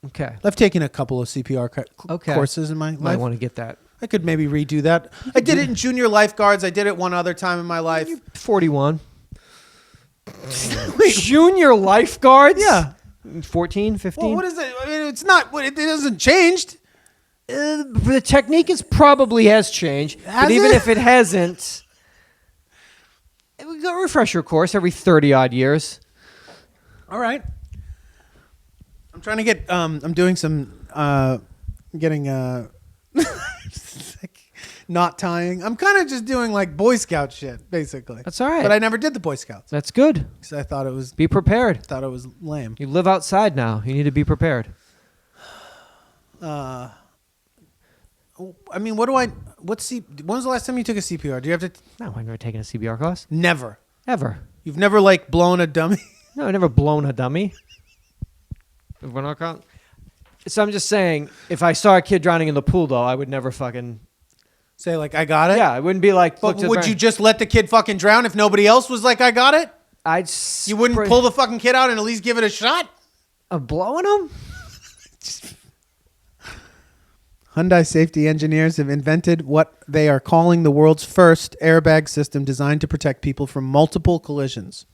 Okay. I've taken a couple of CPR Okay. courses in my Might life. want to get that. I could maybe redo that. I did it in junior lifeguards. I did it one other time in my life. 41. Junior lifeguards? Yeah. 14, 15? Well, what is it? I mean, it's not. It hasn't changed. The technique probably has changed. Has but even it? if it hasn't, we got a refresher course every 30-odd years. All right. I'm trying to get. I'm doing some. Getting. Not tying. I'm kind of just doing like Boy Scout shit, basically. That's all right. But I never did the Boy Scouts That's good. because I thought it was Be prepared. lame. You live outside now. You need to be prepared. I mean, when was the last time you took a CPR? Do you have to? No, I've never taken a CPR class. Never. Ever. You've never like blown a dummy. No, I've never blown a dummy. If we're not count. So I'm just saying, if I saw a kid drowning in the pool, though, I would never fucking... Say like I got it. Yeah, I wouldn't be like... But would you just let the kid fucking drown if nobody else was like I got it? You wouldn't pull the fucking kid out and at least give it a shot? Of blowing him? Hyundai safety engineers have invented what they are calling the world's first airbag system designed to protect people from multiple collisions.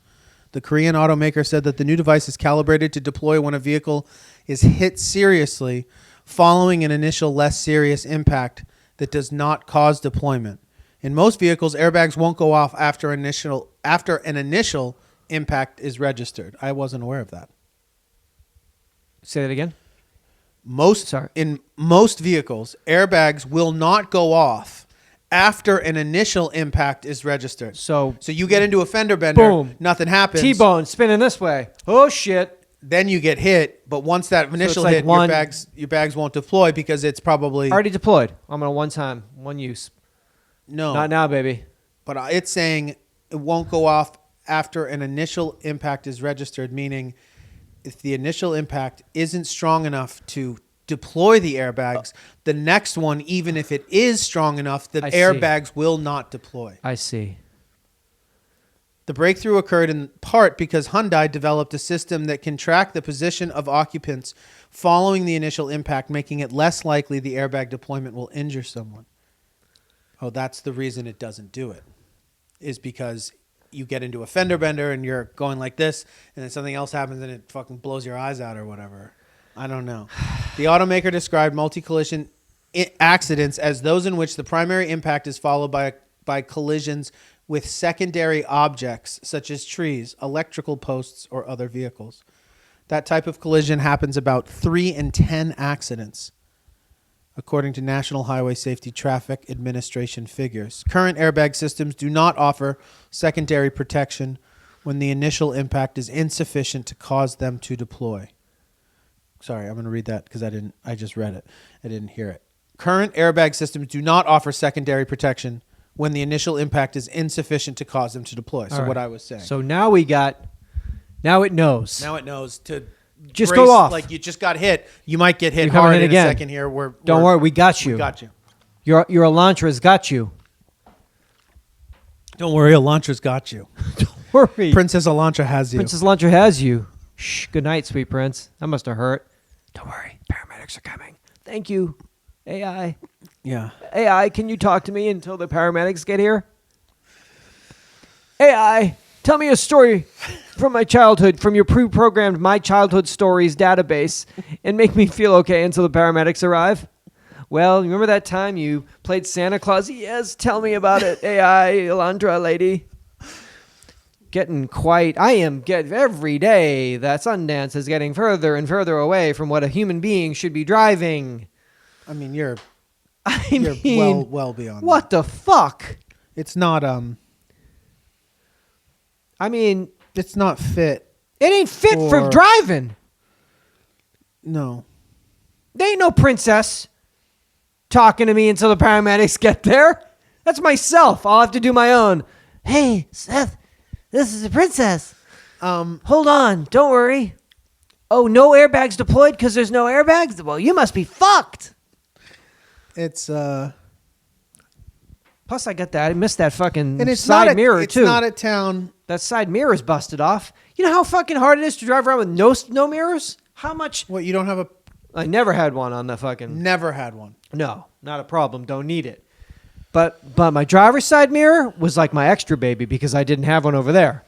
The Korean automaker said that the new device is calibrated to deploy when a vehicle is hit seriously following an initial less serious impact that does not cause deployment. In most vehicles, airbags won't go off after an initial impact is registered. I wasn't aware of that. Say that again? In most vehicles, airbags will not go off after an initial impact is registered. So you get into a fender bender, boom, nothing happens. T-bone spinning this way. Oh, shit. Then you get hit, but once that initial like hit, your bags won't deploy because it's probably... Already deployed. I'm on a one-time, one use. No. Not now, baby. but it's saying it won't go off after an initial impact is registered, meaning if the initial impact isn't strong enough to deploy the airbags, the next one, even if it is strong enough, the airbags will not deploy. I see. The breakthrough occurred in part because Hyundai developed a system that can track the position of occupants following the initial impact, making it less likely the airbag deployment will injure someone. Oh, that's the reason it doesn't do it, is because you get into a fender bender and you're going like this, and then something else happens and it fucking blows your eyes out or whatever. I don't know. The automaker described multi-collision accidents as those in which the primary impact is followed by collisions with secondary objects such as trees, electrical posts, or other vehicles. That type of collision happens about 3 in 10 accidents, according to National Highway Safety Traffic Administration figures. Current airbag systems do not offer secondary protection when the initial impact is insufficient to cause them to deploy. Sorry, I'm going to read that because I just read it. I didn't hear it. Current airbag systems do not offer secondary protection when the initial impact is insufficient to cause them to deploy. So what I was saying. So now it knows. Now it knows to just brace, go off. Like you just got hit. You might get hit You're coming hard in again. a second here. Don't worry, we got you. We got you. Your Elantra's got you. Don't worry, Elantra's got you. Don't worry. Princess Elantra has you. Princess Elantra has you. Shh. Good night, sweet prince. That must have hurt. Don't worry. Paramedics are coming. Thank you, AI. Yeah. AI, can you talk to me until the paramedics get here? AI, tell me a story from my childhood, from your pre-programmed My Childhood Stories database, and make me feel okay until the paramedics arrive. Well, remember that time you played Santa Claus? Yes, tell me about it, AI, Elandra lady. Every day that Sundance is getting further and further away from what a human being should be driving. I mean, you're mean, well beyond what that. the fuck? It's not I mean, it's not fit. it ain't fit for driving. No. There ain't no princess talking to me until the paramedics get there. That's myself. I'll have to do my own. Hey, Seth, this is a princess. Hold on. Don't worry. Oh, no airbags deployed because there's no airbags? Well, you must be fucked. It's Plus, I got that. I missed that fucking and it's side mirror, too. It's not a town. That side mirror's busted off. You know how fucking hard it is to drive around with no mirrors? How much? What, you don't have a... I never had one on the fucking... Never had one. No, not a problem. Don't need it. But my driver's side mirror was like my extra baby because I didn't have one over there.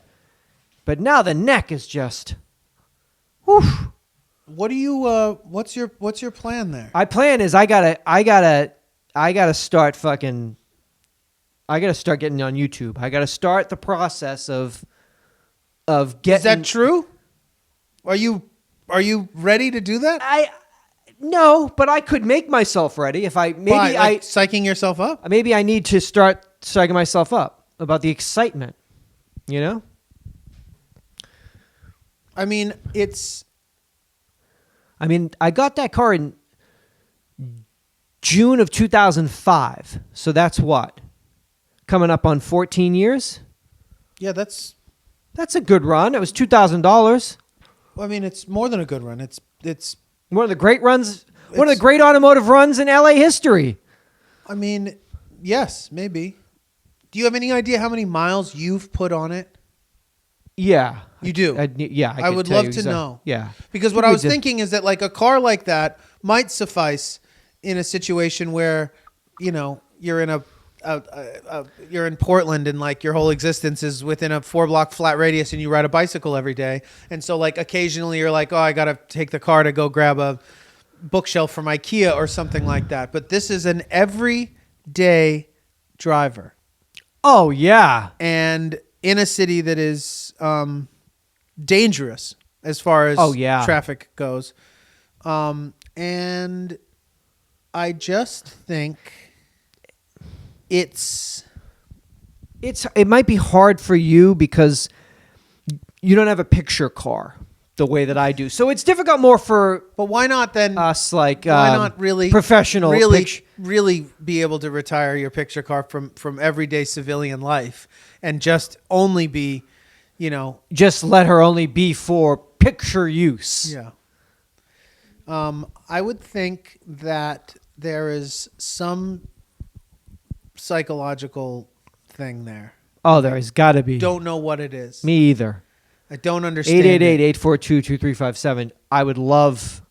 But now the neck is just... Whew. What do you... what's your plan there? My plan is I gotta start fucking... I gotta start getting on YouTube. I gotta start the process of getting... Is that true? Are you ready to do that? No, but I could make myself ready if I psyching yourself up? Maybe I need to start psyching myself up about the excitement, you know? I mean, I got that car in June of 2005. So that's what? Coming up on 14 years? Yeah, that's a good run. It was $2,000. I mean, it's more than a good run. It's one of the great runs, one of the great automotive runs in LA history. I mean, yes, maybe. Do you have any idea how many miles you've put on it? Yeah. You do? I would love to know. Yeah. Because what I was thinking is that like a car like that might suffice in a situation where, you know, you're in you're in Portland and like your whole existence is within a 4-block flat radius and you ride a bicycle every day. And so like occasionally you're like, oh, I got to take the car to go grab a bookshelf from IKEA or something like that. But this is an everyday driver. Oh, yeah. And in a city that is dangerous as far as traffic goes. And I just think it might be hard for you because you don't have a picture car. the way that I do. So it's difficult more for But why not then? us, like Why not really professional, really be able to retire your picture car from everyday civilian life and just only be, just let her only be for picture use. yeah. I would think that there is some psychological thing there. Oh, there has got to be. Don't know what it is. Me either. I don't understand. 888-842-2357. I would love.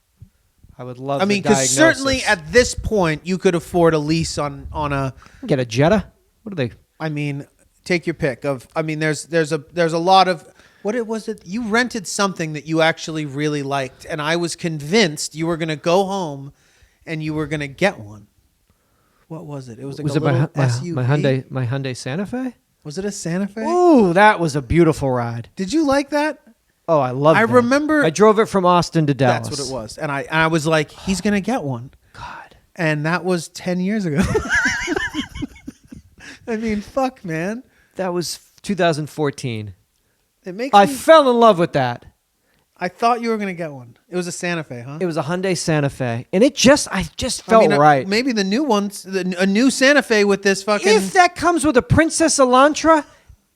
I mean, because certainly at this point you could afford a lease on a. Get a Jetta. What are they? I mean, take your pick of. I mean, there's a lot of. Was it? You rented something that you actually really liked, and I was convinced you were going to go home, and you were going to get one. What was it? It was like a little SUV. My Hyundai Santa Fe. Was it a Santa Fe? Ooh, that was a beautiful ride. Did you like that? Oh, I loved it. I remember. I drove it from Austin to Dallas. That's what it was, and I was like, he's going to get one. God. And that was 10 years ago. I mean, fuck, man. That was 2014. I fell in love with that. I thought you were going to get one. It was a Santa Fe, huh? It was a Hyundai Santa Fe. And I just felt right. Maybe the new ones, a new Santa Fe with this fucking... If that comes with a Princess Elantra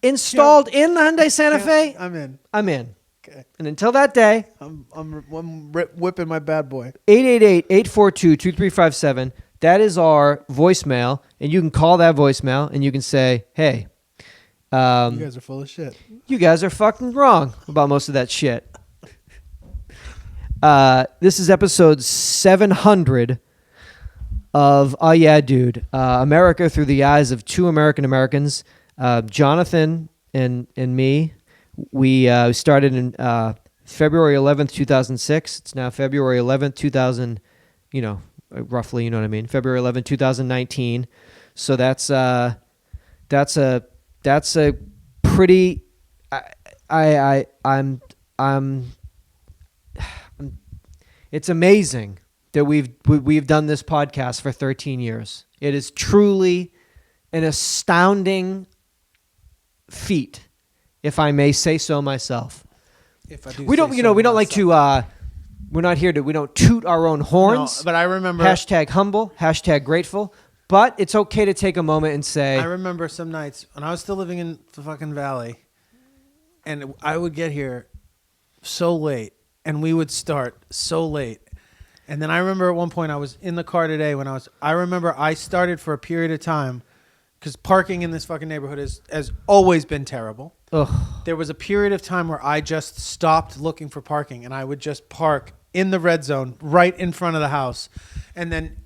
installed in the Hyundai Santa Fe, I'm in. Okay. And until that day... I'm whipping my bad boy. 888-842-2357. That is our voicemail. And you can call that voicemail and you can say, hey... you guys are full of shit. You guys are fucking wrong about most of that shit. This is episode 700 of UhhYeahDude. America through the eyes of two Americans. Jonathan and me. We started in February 11th, 2006. It's now February 11th, 2000, roughly, you know what I mean? February 11th, 2019. So that's a pretty. It's amazing that we've done this podcast for 13 years. It is truly an astounding feat, if I may say so myself. If I do, we don't like to. We're not here to. We don't toot our own horns. No, but I remember #humble, #grateful. But it's okay to take a moment and say. I remember some nights when I was still living in the fucking valley, and I would get here so late, and we would start so late. And then I remember at one point I was in the car today I remember I started for a period of time because parking in this fucking neighborhood has always been terrible. Ugh. There was a period of time where I just stopped looking for parking and I would just park in the red zone right in front of the house. And then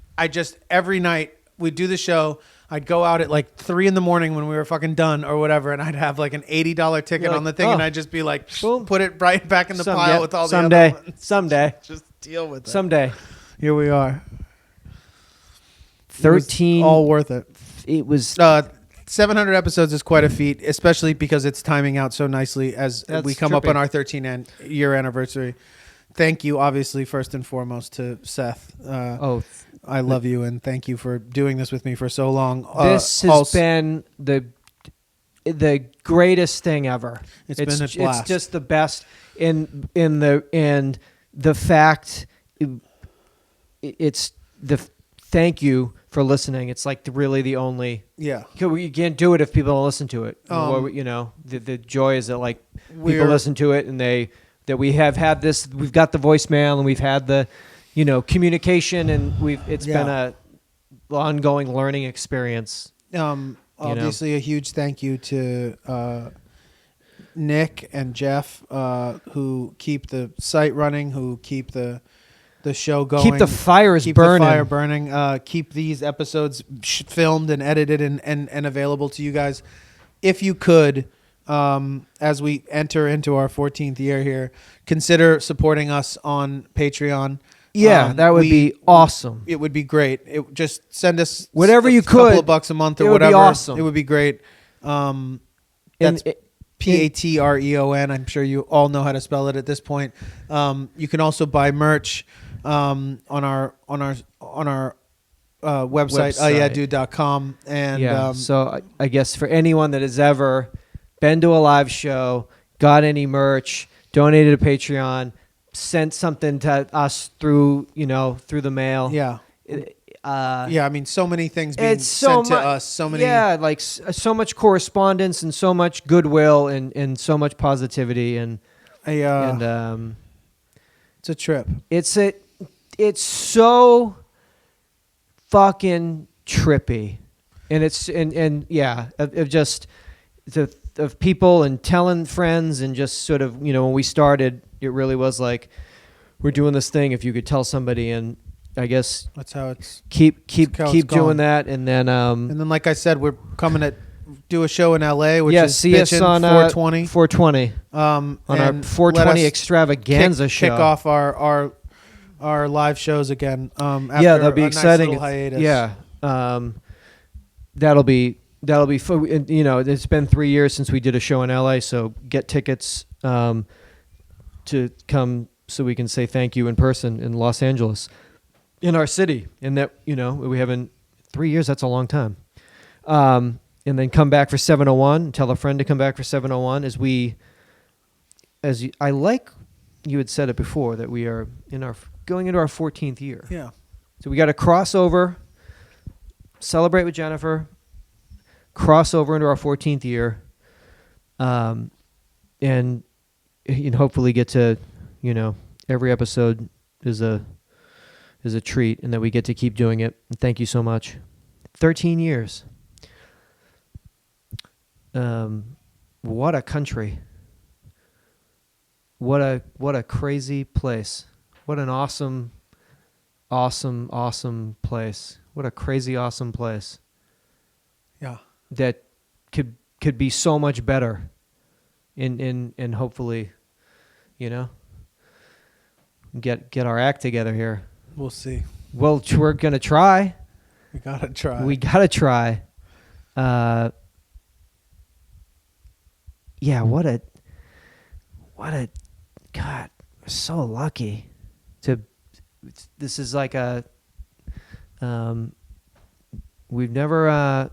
every night we'd do the show. I'd go out at like 3 a.m. when we were fucking done or whatever, and I'd have like an $80 ticket on the thing, and I'd just be like, boom, put it right back in the pile with all the other ones. Someday. Just deal with it. Someday. Here we are. 13. All worth it. It was 700 episodes is quite a feat, especially because it's timing out so nicely as we come up on our 13-year anniversary. Thank you, obviously, first and foremost, to Seth. I love you, and thank you for doing this with me for so long. This has been the greatest thing ever. It's been a blast. It's just the best. In the fact, it's the thank you for listening. It's like really the only. Yeah. You can't do it if people don't listen to it. The joy is that like people listen to it and that we have had this. We've got the voicemail and we've had the. Communication, and it's been a ongoing learning experience. Obviously, a huge thank you to Nick and Jeff, who keep the site running, who keep the show going, keep the fires burning, the fire burning, keep these episodes filmed and edited and available to you guys. If you could, as we enter into our 14th year here, consider supporting us on Patreon. Yeah, that would be awesome. It would be great. Just send us whatever you could, couple of bucks a month or whatever. It would be awesome. It would be great. That's Patreon. I'm sure you all know how to spell it at this point. You can also buy merch on our website UhhYeahDude.com. And so I guess for anyone that has ever been to a live show, got any merch, donated to Patreon, sent something to us through the mail. Yeah. I mean, so many things being It's so sent to us. So many. Yeah, like so much correspondence and so much goodwill and so much positivity and It's a trip. it's so fucking trippy, and it's of just of people and telling friends and just sort of when we started, it really was like we're doing this thing. If you could tell somebody, and I guess That's how it's. keep how it's doing gone. that, and then And then, like I said, we're coming to do a show in LA, which is see us bitchin' on 420. 420 On our 420 extravaganza show. Kick off our live shows again. After That'll be a exciting. Nice little hiatus. Yeah, that'll be fun. It's been 3 years since we did a show in LA, so get tickets to come so we can say thank you in person in Los Angeles, in our city. And that we haven't 3 years. That's a long time. And then come back for 701. Tell a friend to come back for 701. I like you had said it before that we are going into our 14th year. Yeah. So we got to cross over, celebrate with Jennifer, cross over into our 14th year, and hopefully get to every episode is a treat, and that we get to keep doing it. And thank you so much. 13 years. What a country. What a crazy place. What an awesome place. What a crazy awesome place. Yeah. That could be so much better. And hopefully, get our act together here. We'll see. Well, we're gonna try. We gotta try. We gotta try. What a God, we're so lucky to. This is like we've never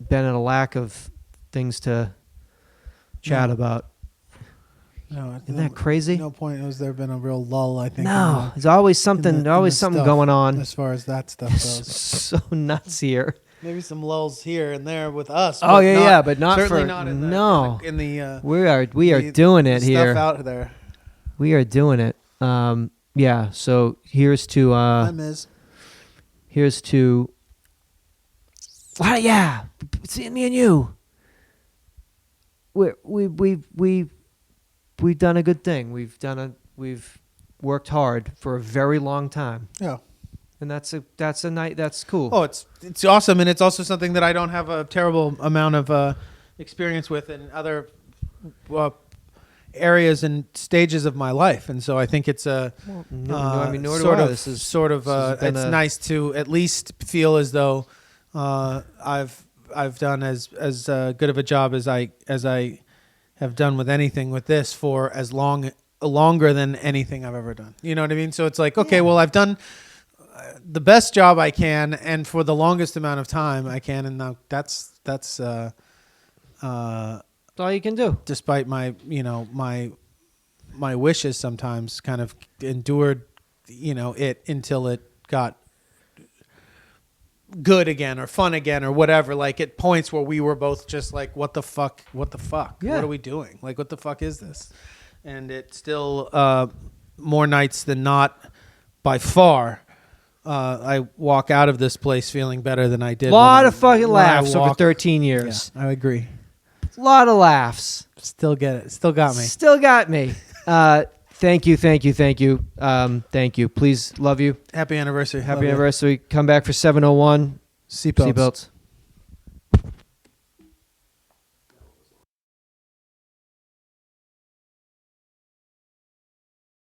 been in a lack of things to chat about. No, Isn't that crazy? No point has there been a real lull, I think. No, there's always something stuff, going on. As far as that stuff goes. So nuts here. Maybe some lulls here and there with us. Oh but not certainly for not in the we are doing it here. Stuff out there. We are doing it. So here's to Hi, Miz. here's to see me and you. We've done a good thing. We've worked hard for a very long time. Yeah. And that's a night. That's cool. Oh, it's awesome, and it's also something that I don't have a terrible amount of experience with in other areas and stages of my life, and so I think it's nor do I. This is it's nice to at least feel as though I've done as good of a job as I have done with anything with this for longer than anything I've ever done. You know what I mean? So it's like, okay, well, I've done the best job I can, and for the longest amount of time I can, and now that's all you can do. Despite my my wishes sometimes kind of endured it until it got good again or fun again or whatever, like at points where we were both just like, what the fuck Yeah. what are we doing, like what the fuck is this? And it still more nights than not, by far, I walk out of this place feeling better than I did. A lot of fucking laughs over 13 years. Yeah, I agree. A lot of laughs. Still get it. Still got me. Still got me. Thank you. Thank you. Please, love you. Happy anniversary. Happy anniversary. Come back for 701. Seatbelts. Seatbelts.